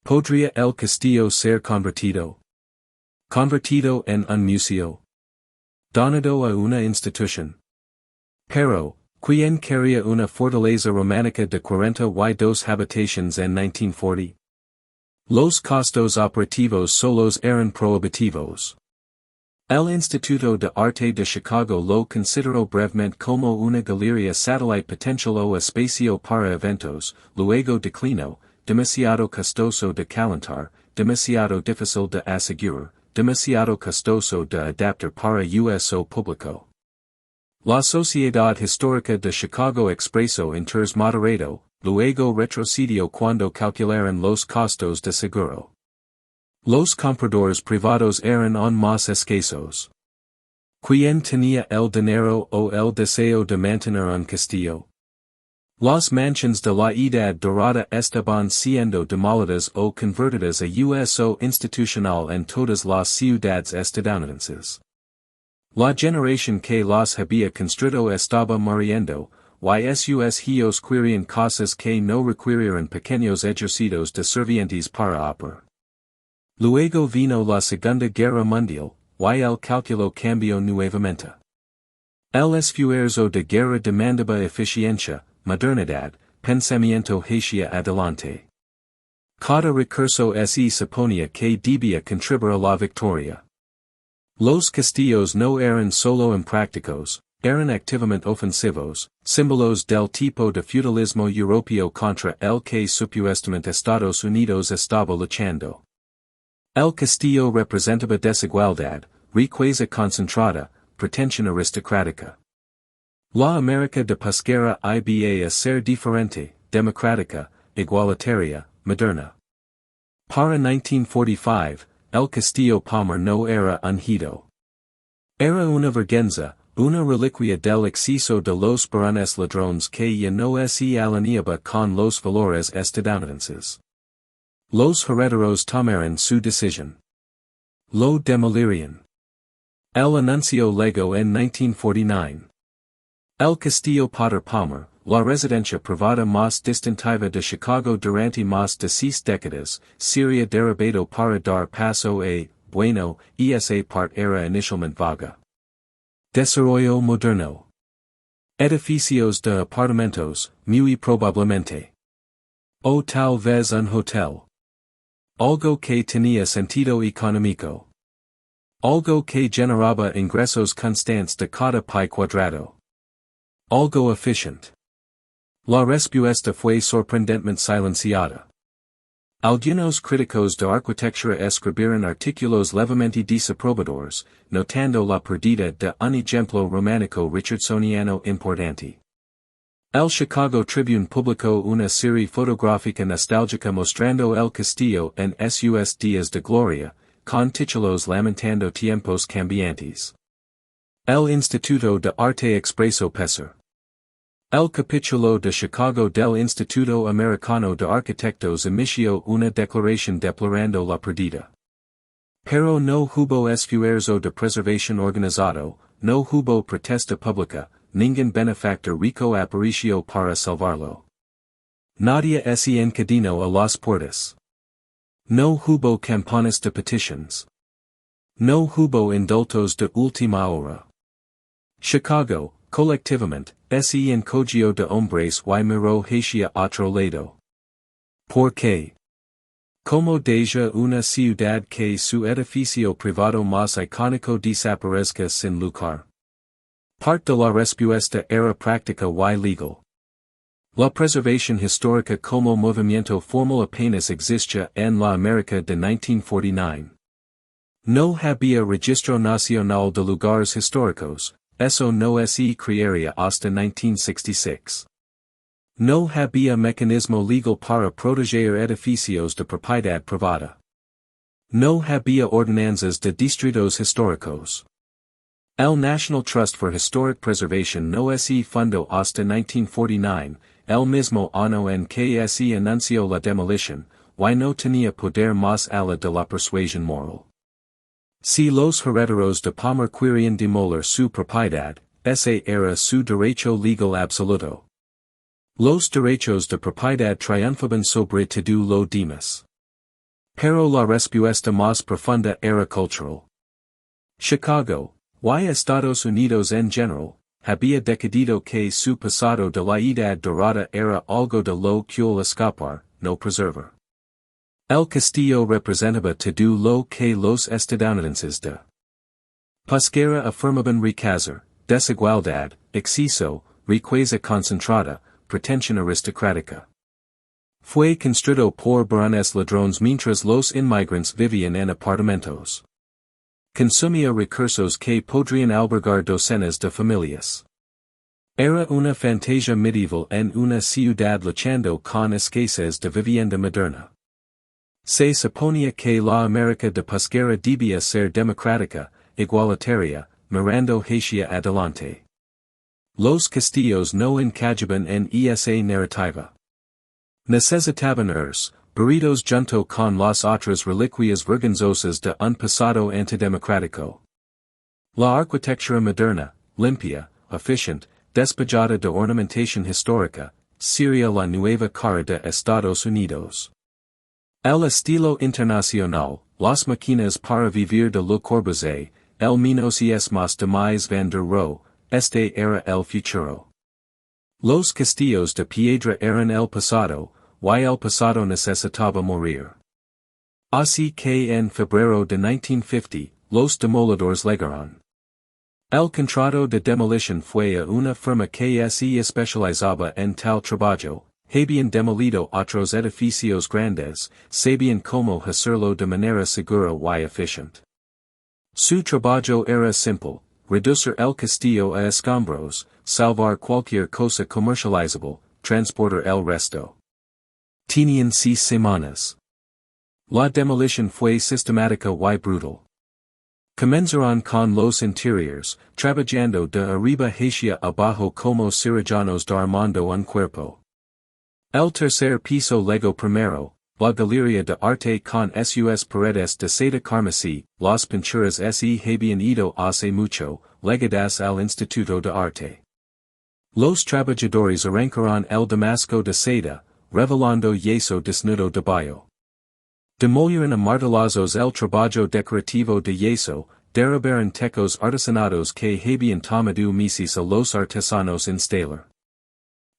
¿Podría el Castillo ser convertido? ¿Convertido en un museo? ¿Donado a una institución? Pero, ¿quién quería una fortaleza románica de 42 habitaciones en 1940? Los costos operativos solos eran prohibitivos. El Instituto de Arte de Chicago lo consideró brevemente como una galería satellite potencial o espacio para eventos, luego declinó, demasiado costoso de calentar, demasiado difícil de asegurar, demasiado costoso de adaptar para uso público. La Sociedad Histórica de Chicago expresó interés moderado, luego retrocedió cuando calcularon los costos de seguro. Los compradores privados eran aún más escasos. ¿Quién tenía el dinero o el deseo de mantener un castillo? Las mansiones de la Edad Dorada estaban siendo demolidas o convertidas a uso institucional en todas las ciudades estadounidenses. La generación que las había construido estaba muriendo, y sus hijos querían cosas que no requirieran pequeños ejercicios de servientes para operar. Luego vino la Segunda Guerra Mundial, y el cálculo cambió nuevamente. El esfuerzo de guerra demandaba eficiencia, modernidad, pensamiento hacia adelante. Cada recurso se suponía que debía contribuir a la victoria. Los castillos no eran solo imprácticos, eran activamente ofensivos, símbolos del tipo de feudalismo europeo contra el que supuestamente Estados Unidos estaba luchando. El castillo representaba desigualdad, riqueza concentrada, pretensión aristocrática. La América de posguerra iba a ser diferente, democrática, igualitaria, moderna. Para 1945, el Castillo Palmer no era un hito. Era una vergüenza, una reliquia del exceso de los barones ladrones que ya no se alineaba con los valores estadounidenses. Los herederos tomaron su decisión. Lo demolirían. El anuncio llegó en 1949. El Castillo Potter Palmer, la residencia privada más distintiva de Chicago durante más de 6 décadas, sería derribado para dar paso a, bueno, esa parte era inicialmente vaga. Desarrollo moderno. Edificios de apartamentos, muy probablemente. O tal vez un hotel. Algo que tenía sentido económico. Algo que generaba ingresos constantes de cada pie cuadrado. Algo efficient. La respuesta fue sorprendentemente silenciada. Algunos críticos de arquitectura escribieron artículos levemente desaprobadores, notando la pérdida de un ejemplo románico richardsoniano importante. El Chicago Tribune publicó una serie fotográfica nostálgica mostrando el castillo en sus días de gloria, con títulos lamentando tiempos cambiantes. El Instituto de Arte expresó pesar. El capítulo de Chicago del Instituto Americano de Arquitectos emitió una declaración deplorando la pérdida. Pero no hubo esfuerzo de preservación organizado, no hubo protesta pública, ningún benefactor rico apareció para salvarlo. Nadie se encadenó a las puertas. No hubo campanas de petitions. No hubo indultos de última hora. Chicago, colectivamente, se encogió de hombres y miró hacia otro lado. ¿Por qué? Como deja una ciudad que su edificio privado más icónico desaparezca sin lugar. Parte de la respuesta era práctica y legal. La preservación histórica como movimiento formal apenas existía en la América de 1949. No había registro nacional de lugares históricos, eso no se crearía hasta 1966. No había mecanismo legal para proteger edificios de propiedad privada. No había ordenanzas de distritos históricos. El National Trust for Historic Preservation no se fundó hasta 1949, el mismo año en que se anunció la demolición, y no tenía poder más allá de la persuasión moral. Si los herederos de Palmer querían demoler su propiedad, ese era su derecho legal absoluto. Los derechos de propiedad triunfaban sobre todo lo demás. Pero la respuesta más profunda era cultural. Chicago, y Estados Unidos en general, había decidido que su pasado de la Edad Dorada era algo de lo cual escapar, no preservar. El Castillo representaba todo lo que los estadounidenses de posguerra afirmaban rechazar, desigualdad, exceso, riqueza concentrada, pretensión aristocrática. Fue construido por barones ladrones mientras los inmigrantes vivían en apartamentos. Consumía recursos que podrían albergar docenas de familias. Era una fantasía medieval en una ciudad luchando con escasez de vivienda moderna. Se suponía que la América de posguerra debía ser democrática, igualitaria, mirando hacia adelante. Los castillos no encajaban en esa narrativa. Necesitaban buridos junto con las otras reliquias vergonzosas de un pasado antidemocrático. La arquitectura moderna, limpia, eficiente, despejada de ornamentación histórica, sería la nueva cara de Estados Unidos. El estilo internacional, las máquinas para vivir de Le Corbusier, el minuciosismo de Mies van der Rohe, este era el futuro. Los castillos de piedra eran el pasado, y el pasado necesitaba morir. Así que en febrero de 1950, los demoledores llegaron. El contrato de demolición fue a una firma que se especializaba en tal trabajo, habían demolido otros edificios grandes, sabían cómo hacerlo de manera segura y eficiente. Su trabajo era simple, reducir el castillo a escombros, salvar cualquier cosa comercializable, transportar el resto. Tenían 6 semanas. La demolición fue sistemática y brutal. Comenzaron con los interiores, trabajando de arriba hacia abajo como cirujanos armando un cuerpo. El tercer piso legó primero, la galería de arte con sus paredes de seda carmesí, las pinturas se habían ido hace mucho, legadas al Instituto de Arte. Los trabajadores arrancaron el damasco de seda, revelando yeso desnudo debajo. Demolieron a martilazos el trabajo decorativo de yeso, derribaron techos artesanados que habían tomado meses a los artesanos instalar.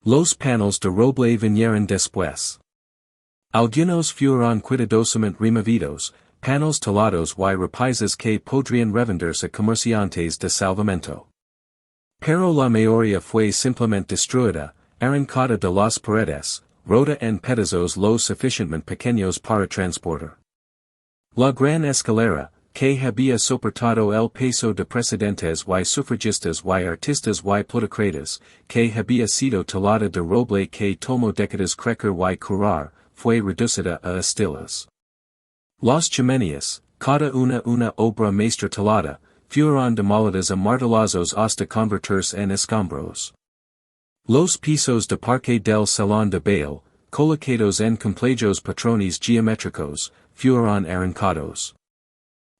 Los paneles de roble vinieron después. Algunos fueron cuidadosamente removidos, paneles talados y repisas que podrían revenderse a comerciantes de salvamento. Pero la mayoría fue simplemente destruida, arrancada de las paredes, rota en pedazos lo suficientemente pequeños para transportar. La gran escalera, que había soportado el peso de presidentes y sufragistas y artistas y plutocratas, que había sido talada de roble que tomó décadas crecer y curar, fue reducida a estilas. Las chimeneas, cada una obra maestra talada, fueron demolidas a martilazos hasta convertirse en escombros. Los pisos de parque del salón de baile, colocados en complejos patrones geométricos, fueron arrancados.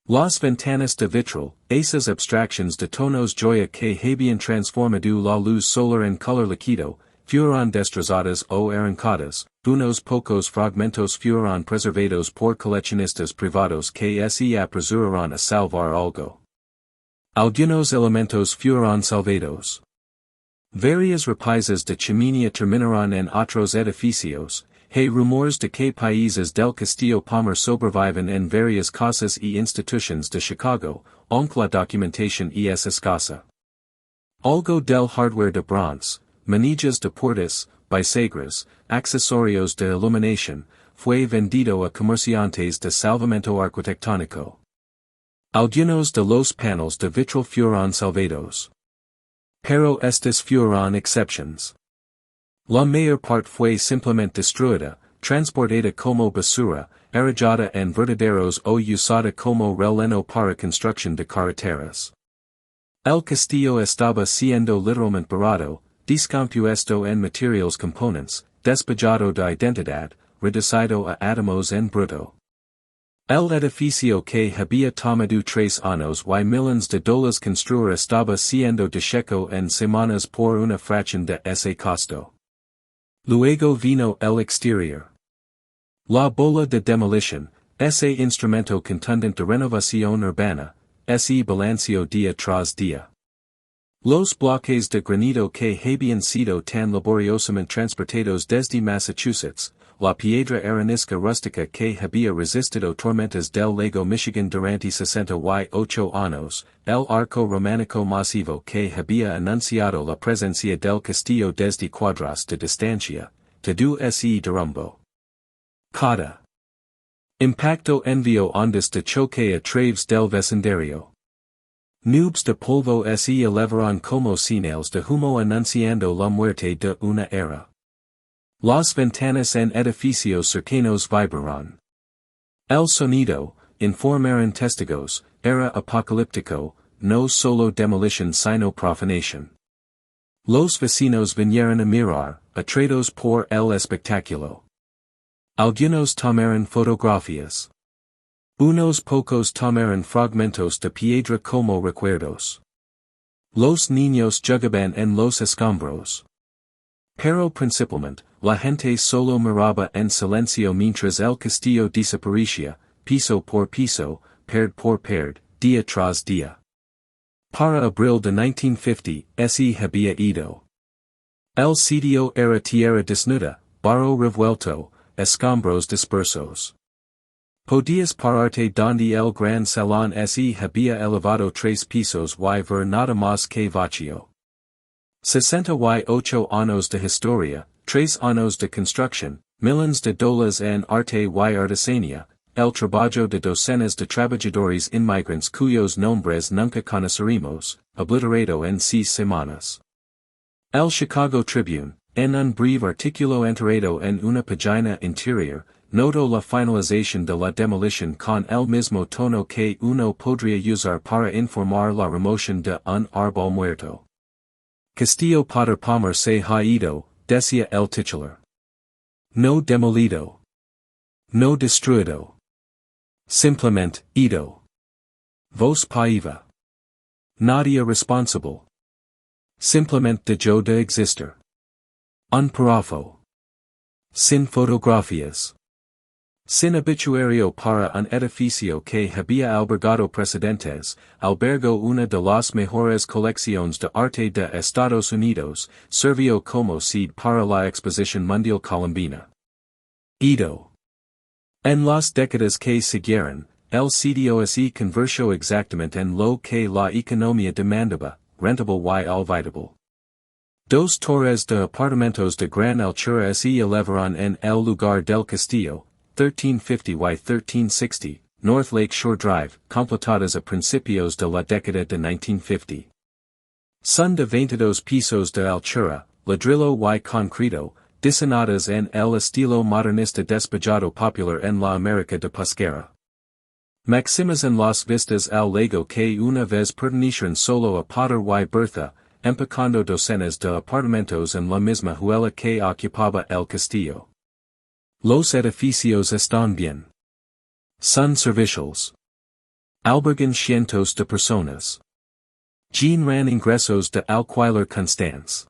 Las ventanas de vitral, esas abstracciones de tonos joya que habían transformado la luz solar en color líquido, fueron destrozadas o arrancadas, unos pocos fragmentos fueron preservados por coleccionistas privados que se apresuraron a salvar algo. Algunos elementos fueron salvados. Varias repisas de chimenea terminaron en otros edificios. Hay rumores de que países del Castillo Palmer sobreviven en varias casas y instituciones de Chicago, aunque la documentación es escasa. Algo del hardware de bronce, manillas de puertas, bisagras, accesorios de iluminación, fue vendido a comerciantes de salvamento arquitectónico. Algunos de los paneles de vitral fueron salvados. Pero estas fueron exceptions. La mayor parte fue simplemente destruida, transportada como basura, arrojada en vertederos o usada como relleno para construcción de carreteras. El castillo estaba siendo literalmente borrado, descompuesto en materiales componentes, despojado de identidad, reducido a átomos en bruto. El edificio que había tomado 3 años y millones de dólares construir estaba siendo deshecho en semanas por una fracción de ese costo. Luego vino el exterior. La bola de demolición, ese instrumento contundente de renovación urbana, ese balanceó día tras día. Los bloques de granito que habían sido tan laboriosamente transportados desde Massachusetts, la piedra arenisca rústica que había resistido tormentas del lago Michigan durante 68 años, el arco románico masivo que había anunciado la presencia del castillo desde cuadras de distancia, todo se derrumbó. Cada impacto envió ondas de choque a través del vecindario. Nubes de polvo se elevaron como señales de humo anunciando la muerte de una era. Las ventanas en edificios cercanos vibraron. El sonido, informaron testigos, era apocalíptico, no solo demolición sino profanación. Los vecinos vinieron a mirar, atraídos por el espectáculo. Algunos tomaron fotografías. Unos pocos tomaron fragmentos de piedra como recuerdos. Los niños jugaban en los escombros. Pero principalmente, la gente solo miraba en silencio mientras el castillo desaparecía, piso por piso, perd por perd, día tras día. Para abril de 1950, se había ido. El sitio era tierra desnuda, barro revuelto, escombros dispersos. Podías pararte donde el gran salón se había elevado 3 pisos y ver nada más que vacío. 68 años de historia, 3 años de construcción, millones de dólares en arte y artesanía, el trabajo de docenas de trabajadores inmigrantes cuyos nombres nunca conoceremos, obliterado en 6 semanas. El Chicago Tribune, en un breve artículo enterrado en una página interior, notó la finalización de la demolición con el mismo tono que uno podría usar para informar la remoción de un árbol muerto. Castillo Potter Palmer se ha ido, decía el titular. No demolido. No destruido. Simplemente, ido. Vos paiva. Nadie responsable. Simplemente dejó de existir. Un párrafo. Sin fotografías. Sin obituario para un edificio que había albergado precedentes, albergó una de las mejores colecciones de arte de Estados Unidos, sirvió como sede para la Exposición Mundial Colombina. Ido. En las décadas que siguieron, el sitio se convirtió exactamente en lo que la economía demandaba, rentable y olvidable. 2 torres de apartamentos de gran altura se elevaron en el lugar del castillo, 1350 y 1360, North Lake Shore Drive, completadas a principios de la década de 1950. Son de 22 pisos de altura, ladrillo y concreto, diseñadas en el estilo modernista despojado popular en la América de Pesquera. Maximizan las vistas al lago que una vez pertenecieron solo a Potter y Bertha, empacando docenas de apartamentos en la misma huela que ocupaba el castillo. Los edificios están bien. Son servicials. Albergan cientos de personas. Ran ingresos de alquiler constans.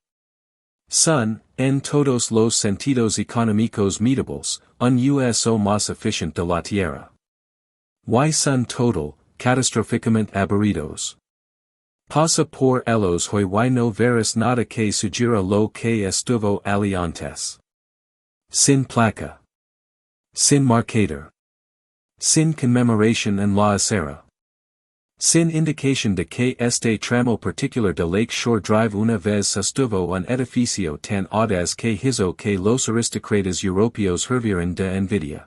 Son, en todos los sentidos económicos medibles, un uso más eficient de la tierra. Son total, catastróficamente aburridos. Pasa por ellos hoy no veras nada que sugiera lo que estuvo ali antes. Sin placa. Sin marcator. Sin conmemoration en la acera. Sin indication de que este tramo particular de Lake Shore Drive una vez sostuvo un edificio tan audaz que hizo que los aristocratas europeos hervieran de envidia.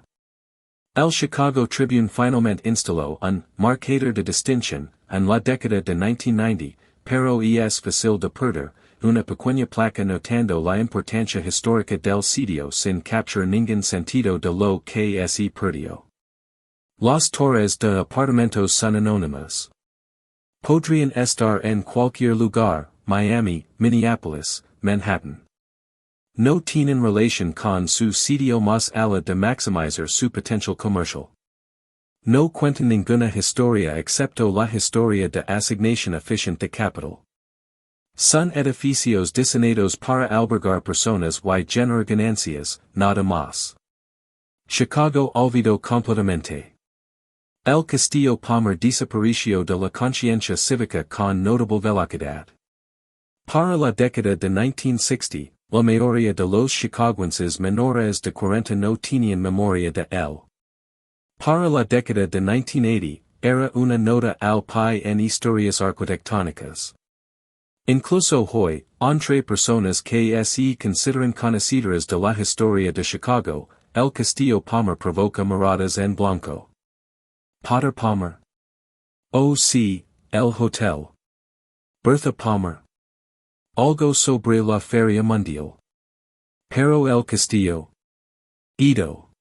El Chicago Tribune finalmente instaló un marcator de distinción en la década de 1990, pero es fácil de perder, una pequeña placa notando la importancia histórica del sitio sin capturar ningún sentido de lo que se perdió. Las torres de apartamentos son anónimas. Podrían estar en cualquier lugar, Miami, Minneapolis, Manhattan. No tienen relación con su sitio más allá de maximizar su potencial comercial. No cuentan ninguna historia excepto la historia de asignación eficiente de capital. Son edificios diseñados para albergar personas y generar ganancias, nada más. Chicago olvidó completamente. El Castillo Palmer desapareció de la conciencia cívica con notable velocidad. Para la década de 1960, la mayoría de los chicagoenses menores de 40 no tenían memoria de él. Para la década de 1980, era una nota al pie en historias arquitectónicas. Incluso hoy, entre personas que se consideran conocidas de la historia de Chicago, el Castillo Palmer provoca miradas en blanco. Potter Palmer. Oh sí, el hotel. Bertha Palmer. Algo sobre la feria mundial. Pero el Castillo. Edo.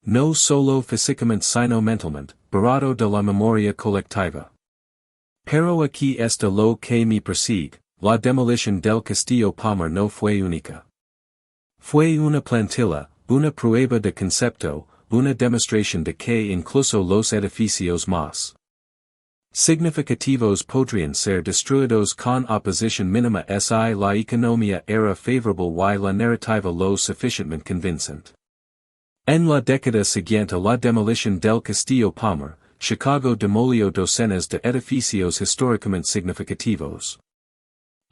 No solo físicamente sino mentalmente, borrado de la memoria colectiva. Pero aquí está lo que me persigue, la demolición del Castillo Palmer no fue única. Fue una plantilla, una prueba de concepto, una demostración de que incluso los edificios más significativos podrían ser destruidos con oposición mínima si la economía era favorable y la narrativa lo suficientemente convincente. En la década siguiente a la demolición del Castillo Palmer, Chicago demolió docenas de edificios históricamente significativos.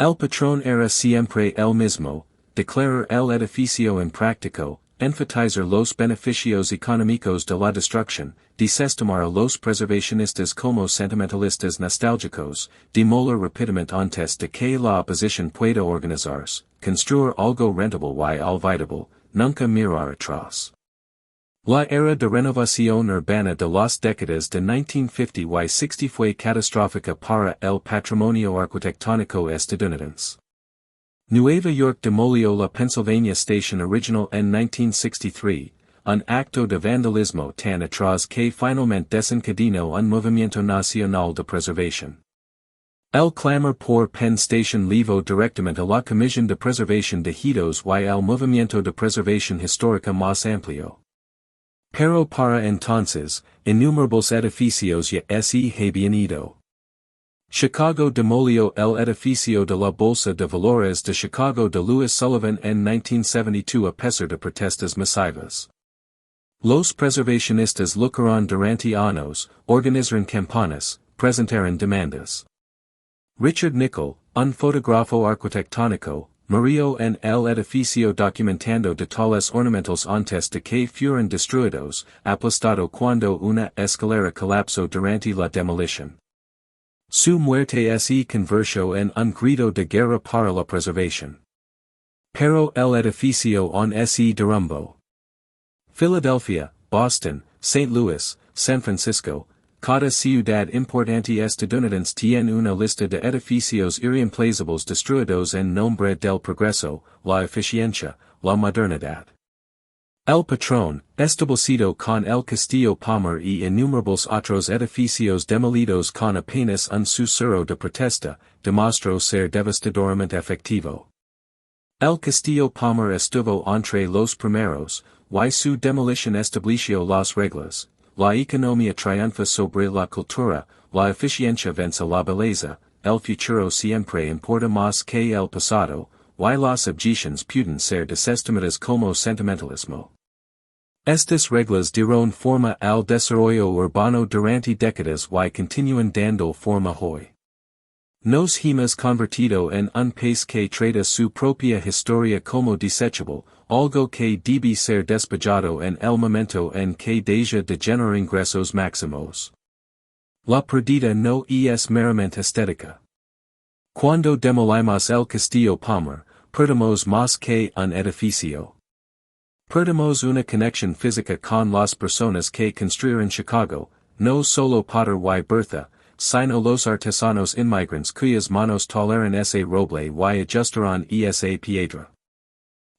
El patrón era siempre el mismo, declarar el edificio impráctico, enfatizar los beneficios económicos de la destrucción, desestimar a los preservacionistas como sentimentalistas nostálgicos, demoler rápidamente antes de que la oposición pueda organizarse, construir algo rentable y olvidable, nunca mirar atrás. La era de renovación urbana de las décadas de 1950 y 60 fue catastrófica para el patrimonio arquitectónico estadounidense. Nueva York demolió la Pennsylvania Station original en 1963, un acto de vandalismo tan atroz que finalmente desencadenó un movimiento nacional de preservación. El clamor por Penn Station llevó directamente a la Comisión de Preservación de Hitos y al movimiento de preservación histórica más amplio. Pero para entonces, innumerables edificios ya se habían ido. Chicago demolió el edificio de la Bolsa de Valores de Chicago de Louis Sullivan en 1972 a pesar de protestas masivas. Los preservacionistas lucraron durante años, organizaron campañas, presentaron demandas. Richard Nicol, un fotógrafo arquitectónico, murió en el edificio documentando detalles ornamentales antes de que fueran destruidos, aplastado cuando una escalera colapsó durante la demolición. Su muerte se convirtió en un grito de guerra para la preservación. Pero el edificio aún se derrumbó. Philadelphia, Boston, St. Louis, San Francisco, cada ciudad importante estadounidense tiene una lista de edificios irreemplazables destruidos en nombre del progreso, la eficiencia, la modernidad. El patrón, establecido con el Castillo Palmer y innumerables otros edificios demolidos con apenas un susurro de protesta, demostró ser devastadoramente efectivo. El Castillo Palmer estuvo entre los primeros, y su demolición estableció las reglas, la economía triunfa sobre la cultura, la eficiencia vence la belleza, el futuro siempre importa más que el pasado, y las objeciones pueden ser desestimadas como sentimentalismo. Estas reglas dieron forma al desarrollo urbano durante décadas y continúan dando forma hoy. Nos hemos convertido en un país que trata su propia historia como desechable, algo que debe ser despejado en el momento en que deja de generar ingresos máximos. La pérdida no es meramente estética. Cuando demolamos el Castillo Palmer, perdemos más que un edificio. Perdemos una conexión física con las personas que construyeron Chicago, no solo Potter y Bertha, sino los artesanos inmigrantes cuyas manos toleran ese roble y ajustarán esa piedra.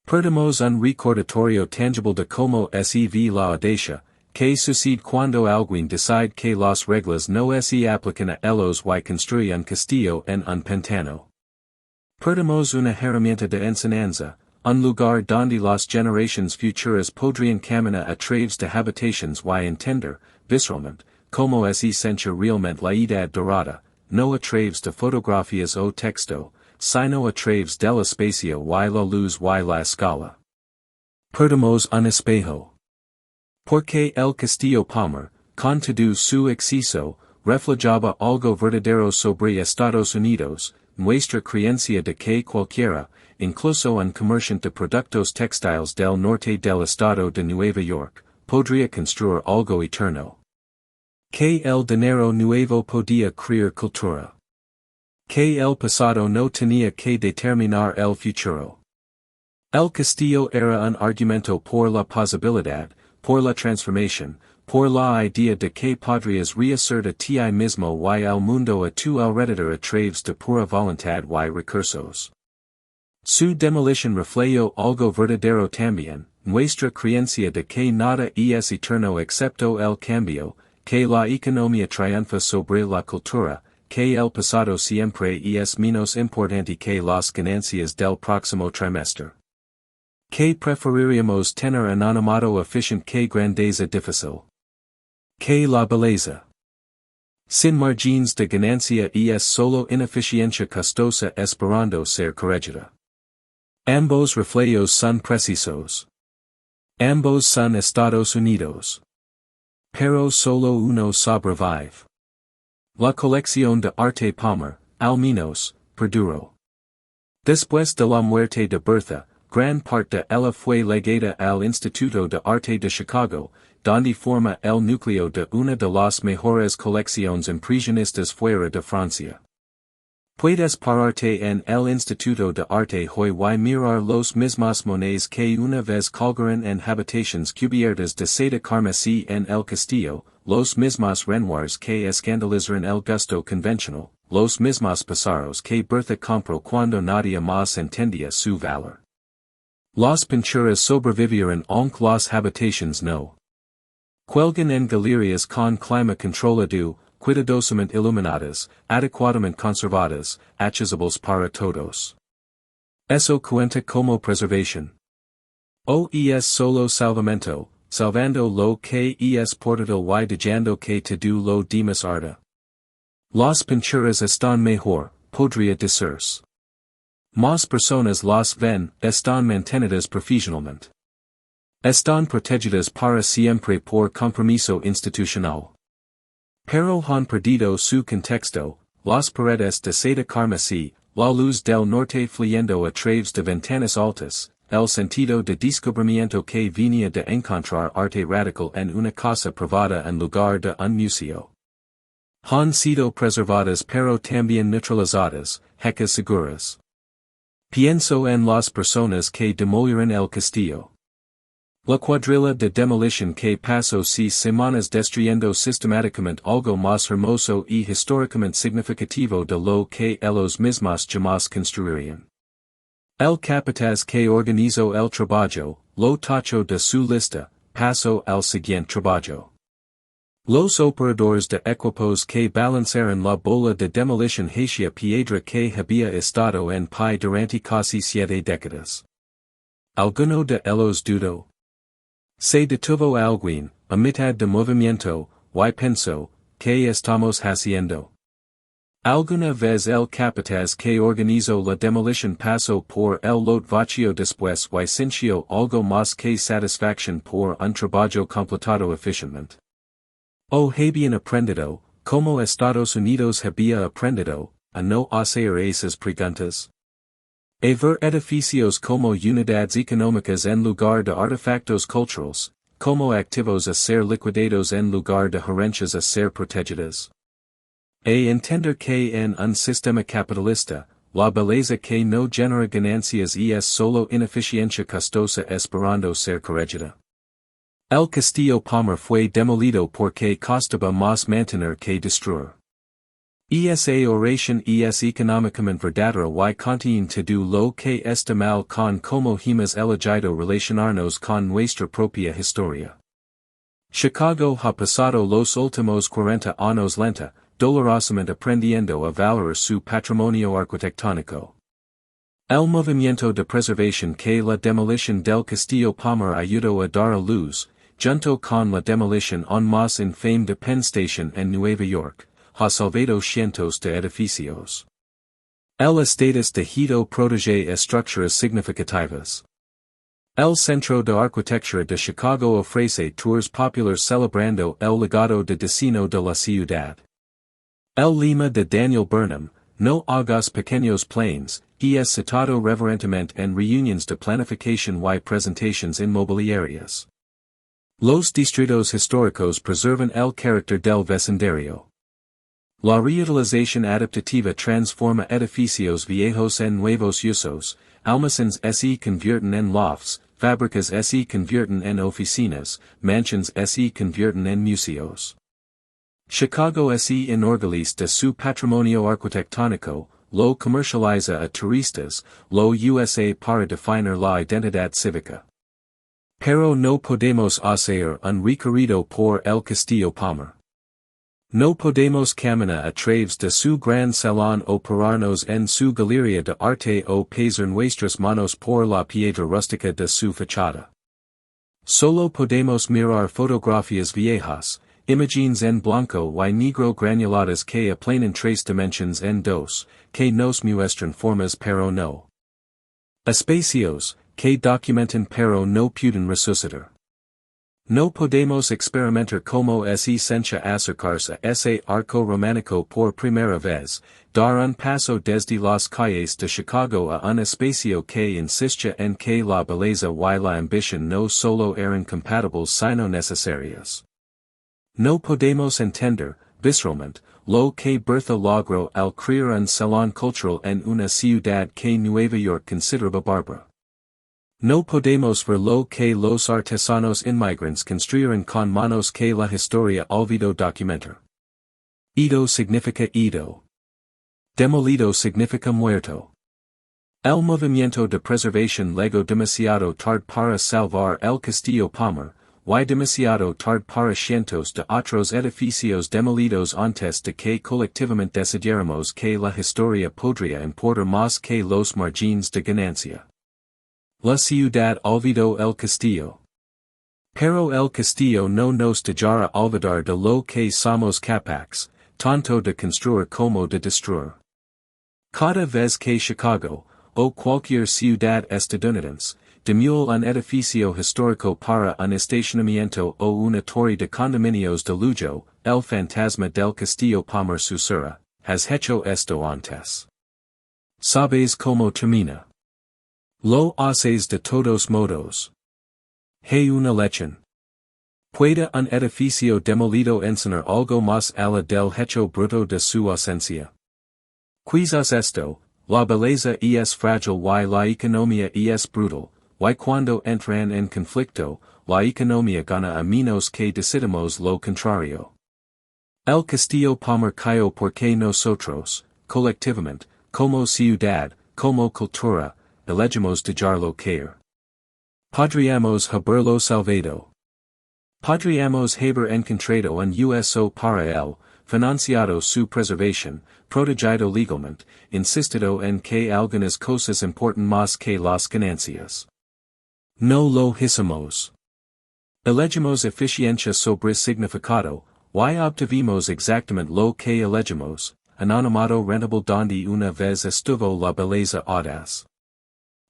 Perdemos un recordatorio tangible de cómo se ve la audacia, que sucede cuando alguien decide que las reglas no se aplican a ellos y construye un castillo en un pantano. Perdemos una herramienta de enseñanza, un lugar donde las generaciones futuras podrían caminar a través de habitaciones y entender, visceralmente, como se sentir realmente la edad dorada, no a través de fotografías o texto, sino a través del espacio y la luz y la escala. Perdemos un espejo. Porque el Castillo Palmer, con todo su exceso, reflejaba algo verdadero sobre Estados Unidos, nuestra creencia de que cualquiera, incluso un comerciante de productos textiles del norte del estado de Nueva York, podría construir algo eterno. Que el dinero nuevo podía crear cultura. Que el pasado no tenía que determinar el futuro. El castillo era un argumento por la posibilidad, por la transformación, por la idea de que podrías rehacer a ti mismo y al mundo a tu alrededor a través de pura voluntad y recursos. Su demolición reflejó algo verdadero también, nuestra creencia de que nada es eterno excepto el cambio, que la economía triunfa sobre la cultura, que el pasado siempre es menos importante que las ganancias del próximo trimestre. Que preferiríamos tener anonimato eficiente que grandeza difícil. Que la belleza sin margines de ganancia es solo ineficiencia costosa esperando ser corregida. Ambos reflejos son precisos. Ambos son Estados Unidos. Pero solo uno sobrevive. La colección de arte Palmer, al menos, perduró. Después de la muerte de Bertha, gran parte de ella fue legada al Instituto de Arte de Chicago, donde forma el núcleo de una de las mejores colecciones impresionistas fuera de Francia. Puedes pararte en el Instituto de Arte hoy y mirar los mismos monedas que una vez colgaron en habitaciones cubiertas de seda carmesí en el castillo, los mismos renoirs que escandalizaron el gusto convencional, los mismos pasaros que Bertha compró cuando nadie más entendía su valor. Las pinturas sobrevivieron aunque las habitaciones no. Cuelgan en galerías con clima controlado, cuidadosamente iluminadas, adecuadamente conservadas, accesibles para todos. Eso cuenta como preservación. O es solo salvamento, salvando lo que es portátil y dejando que todo lo demás arda. Las pinturas están mejor, podría decirse. Más personas las ven, están mantenidas profesionalmente. Están protegidas para siempre por compromiso institucional. Pero han perdido su contexto, las paredes de seda carmesí, la luz del norte fluyendo a través de ventanas altas, el sentido de descubrimiento que venía de encontrar arte radical en una casa privada en lugar de un museo. Han sido preservadas pero también neutralizadas, hecas seguras. Pienso en las personas que demolieron el castillo. La cuadrilla de demolición que pasó 6 semanas destruyendo sistemáticamente algo más hermoso y históricamente significativo de lo que ellos mismos jamás construirían. El capataz que organizó el trabajo, lo tachó de su lista, pasó al siguiente trabajo. Los operadores de equipos que balancearon la bola de demolición hacia piedra que había estado en pie durante casi 7 décadas. ¿Alguno de ellos dudó? Se detuvo alguien, a mitad de movimiento, y pensó, ¿qué estamos haciendo? Alguna vez el capataz que organizó la demolición pasó por el lot vacío después y sintió algo más que satisfacción por un trabajo completado eficientemente. O habían aprendido, como Estados Unidos había aprendido, a no hacer esas preguntas. A ver edificios como unidades económicas en lugar de artefactos culturales, como activos a ser liquidados en lugar de herencias a ser protegidas. A entender que en un sistema capitalista, la belleza que no genera ganancias es solo ineficiencia costosa esperando ser corregida. El Castillo Palmer fue demolido porque costaba más mantener que destruir. Esa oración es económicamente verdadera y contiene todo lo que está mal con como hemos elegido relacionarnos con nuestra propia historia. Chicago ha pasado los últimos 40 años lenta, dolorosamente aprendiendo a valorar su patrimonio arquitectónico. El movimiento de preservación que la demolición del Castillo Palmer ayudó a dar a luz, junto con la demolición aún más infame de Penn Station en Nueva York, ha salvado cientos de edificios. El estatus de Hito protege estructuras significativas. El Centro de Arquitectura de Chicago ofrece tours populares celebrando el legado de diseño de la ciudad. El lema de Daniel Burnham, no hagas pequeños planes, es citado reverentemente en reuniones de planificación y presentaciones inmobiliarias. Los distritos históricos preservan el carácter del vecindario. La reutilización adaptativa transforma edificios viejos en nuevos usos, almacenes se convierten en lofts, fábricas se convierten en oficinas, mansions se convierten en museos. Chicago se enorgullece de su patrimonio arquitectónico, lo comercializa a turistas, lo usa para definir la identidad cívica. Pero no podemos hacer un recorrido por el Castillo Palmer. No podemos caminar a través de su gran salón o pararnos en su galería de arte o pasar nuestras manos por la piedra rústica de su fachada. Solo podemos mirar fotografías viejas, imágenes en blanco y negro granuladas que aplanan 3 dimensiones en 2, que nos muestran formas pero no espacios, que documentan pero no pueden resucitar. No podemos experimentar como es esencia acercarse a ese arco románico por primera vez, dar un paso desde las calles de Chicago a un espacio que insiste en que la belleza y la ambición no solo eran compatibles sino necesarias. No podemos entender, visceralmente, lo que Bertha logró al crear un salón cultural en una ciudad que Nueva York consideraba bárbara. No podemos ver lo que los artesanos inmigrantes construyeron con manos que la historia olvidó documentar. Ido significa ido. Demolido significa muerto. El movimiento de preservación llegó demasiado tarde para salvar el Castillo Palmer, y demasiado tarde para cientos de otros edificios demolidos antes de que colectivamente decidiéramos que la historia podría importar más que los márgenes de ganancia. La ciudad olvidó el castillo. Pero el castillo no nos dejará olvidar de lo que somos capaces, tanto de construir como de destruir. Cada vez que Chicago, o cualquier ciudad estadounidense, demolió un edificio histórico para un estacionamiento o una torre de condominios de lujo, el fantasma del Castillo Palmer susurra, has hecho esto antes. ¿Sabes cómo termina? Lo haces de todos modos. Hay una lección. ¿Puede un edificio demolido enseñar algo más allá del hecho bruto de su ausencia? Quizás esto, la belleza es frágil y la economía es brutal, y cuando entran en conflicto, la economía gana a menos que decidamos lo contrario. El Castillo Palmer cayó porque nosotros, colectivamente, como ciudad, como cultura, elegimos dejarlo caer. Podríamos haberlo salvado. Podríamos haber encontrado un uso para él, financiado su preservación, protegido legalmente, insistido en que algunas cosas importan más que las ganancias. No lo hicimos. Elegimos eficiencia sobre significado, y obtuvimos exactamente lo que elegimos, anonymado rentable donde una vez estuvo la belleza audaz.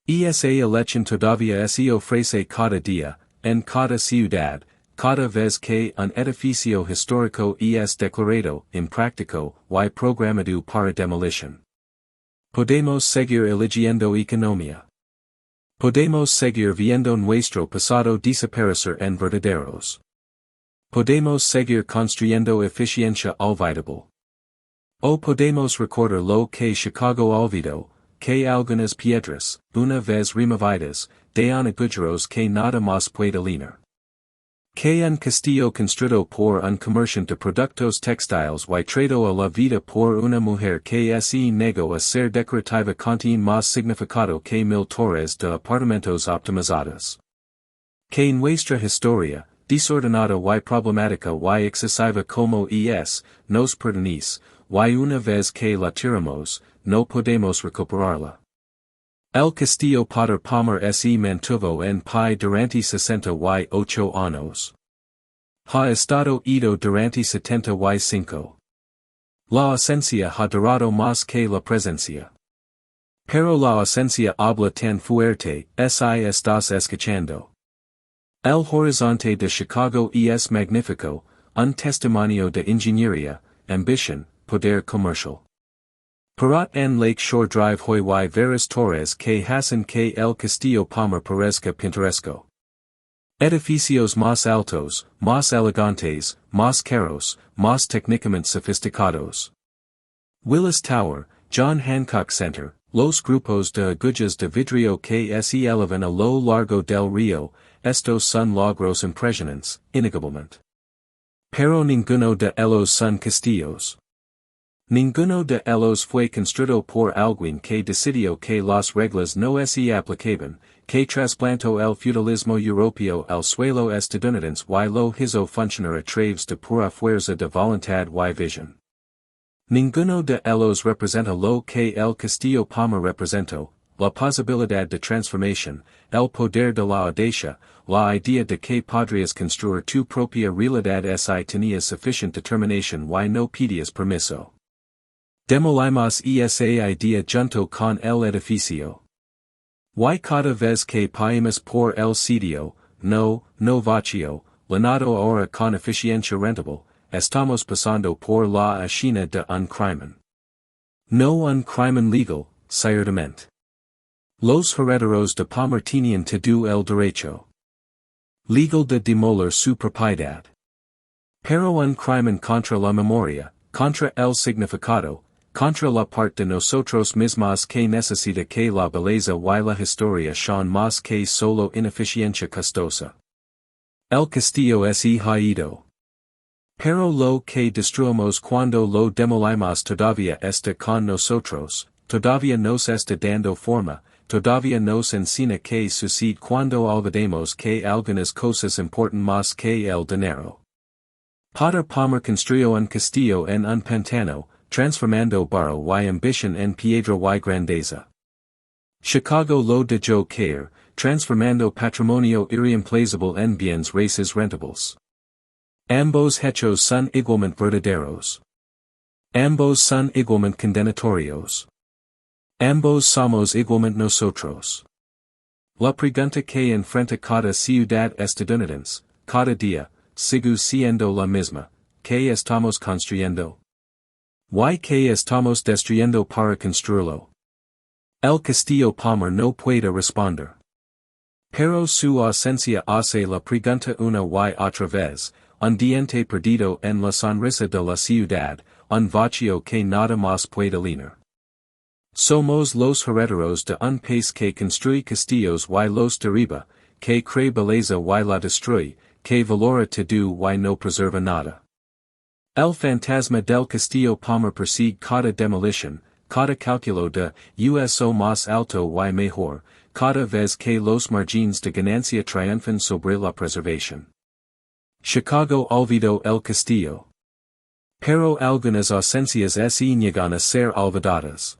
Esa elección todavía se ofrece cada día, en cada ciudad, cada vez que un edificio histórico es declarado impráctico y programado para demolición. Podemos seguir eligiendo economía. Podemos seguir viendo nuestro pasado desaparecer en verdaderos. Podemos seguir construyendo eficiencia olvidable. O podemos recordar lo que Chicago olvidó, que algunas piedras, una vez removidas, dan agujeros que nada más puede llenar. Que un castillo construido por un comerciante de productos textiles y traído a la vida por una mujer que se negó a ser decorativa contiene más significado que 1000 torres de apartamentos optimizadas. Que nuestra historia, desordenada y problemática y excesiva como nos pertenece, y una vez que la tiramos, no podemos recuperarla. El castillo Potter Palmer se mantuvo en pie durante 68 años. Ha estado ido durante 75. La ausencia ha durado más que la presencia. Pero la ausencia habla tan fuerte, estás escuchando. El horizonte de Chicago es magnífico, un testimonio de ingeniería, ambición, poder comercial. Parat en Lake Shore Drive hoy veras torres que hacen que el castillo Palmer parezca pintoresco. Edificios más altos, más elegantes, más caros, más técnicamente sofisticados. Willis Tower, John Hancock Center, los grupos de agujas de vidrio que se elevan a lo largo del río, estos son logros impresionantes, innegablemente. Pero ninguno de ellos son castillos. Ninguno de ellos fue construido por alguien que decidió que las reglas no se aplicaban, que trasplantó el feudalismo europeo al suelo estadounidense y lo hizo funcionar a través de pura fuerza de voluntad y visión. Ninguno de ellos representa lo que el castillo Palmer representó, la posibilidad de transformación, el poder de la audacia, la idea de que podrías construir tu propia realidad si tenías suficiente determinación y no pedías permiso. Demolimos esa idea junto con el edificio. Y cada vez que paimos por el sitio, no vacío, llenado ahora con eficiencia rentable, estamos pasando por la escena de un crimen. No un crimen legal, ciertamente. Los herederos de Palmer tenían todo el derecho legal de demoler su propiedad. Pero un crimen contra la memoria, contra el significado, contra la parte de nosotros mismos que necesita que la belleza y la historia sean más que solo ineficiencia costosa. El castillo es ido. Pero lo que destruimos cuando lo demolimos todavía está con nosotros, todavía nos está dando forma, todavía nos enseña que sucede cuando olvidemos que algunas cosas importan más que el dinero. Potter Palmer construyó un castillo en un pantano, transformando barro y ambición en piedra y grandeza. Chicago lo dejó caer, transformando patrimonio irreemplazable en bienes raíces rentables. Ambos hechos son igualmente verdaderos. Ambos son igualmente condenatorios. Ambos somos igualmente nosotros. La pregunta que enfrenta cada ciudad estadounidense, cada día, sigue siendo la misma, ¿qué estamos construyendo? ¿Y qué estamos destruyendo para construirlo? El castillo Palmer no puede responder. Pero su ausencia hace la pregunta una y otra vez, un diente perdido en la sonrisa de la ciudad, un vacío que nada más puede llenar. Somos los herederos de un país que construye castillos y los derriba, que cree belleza y la destruye, que valora todo y no preserva nada. El fantasma del castillo Palmer persigue cada demolición, cada cálculo de uso más alto y mejor, cada vez que los margines de ganancia triunfan sobre la preservación. Chicago olvidó el castillo. Pero algunas ausencias se niegan a ser olvidadas.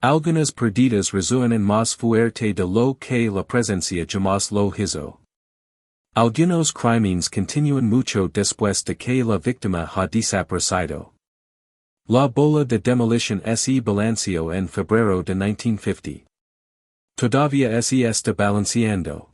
Algunas perdidas resuenan más fuerte de lo que la presencia jamás lo hizo. Algunos crímenes continúan mucho después de que la víctima ha desaparecido. La bola de demolición se balanceó en febrero de 1950. Todavía se está balanceando.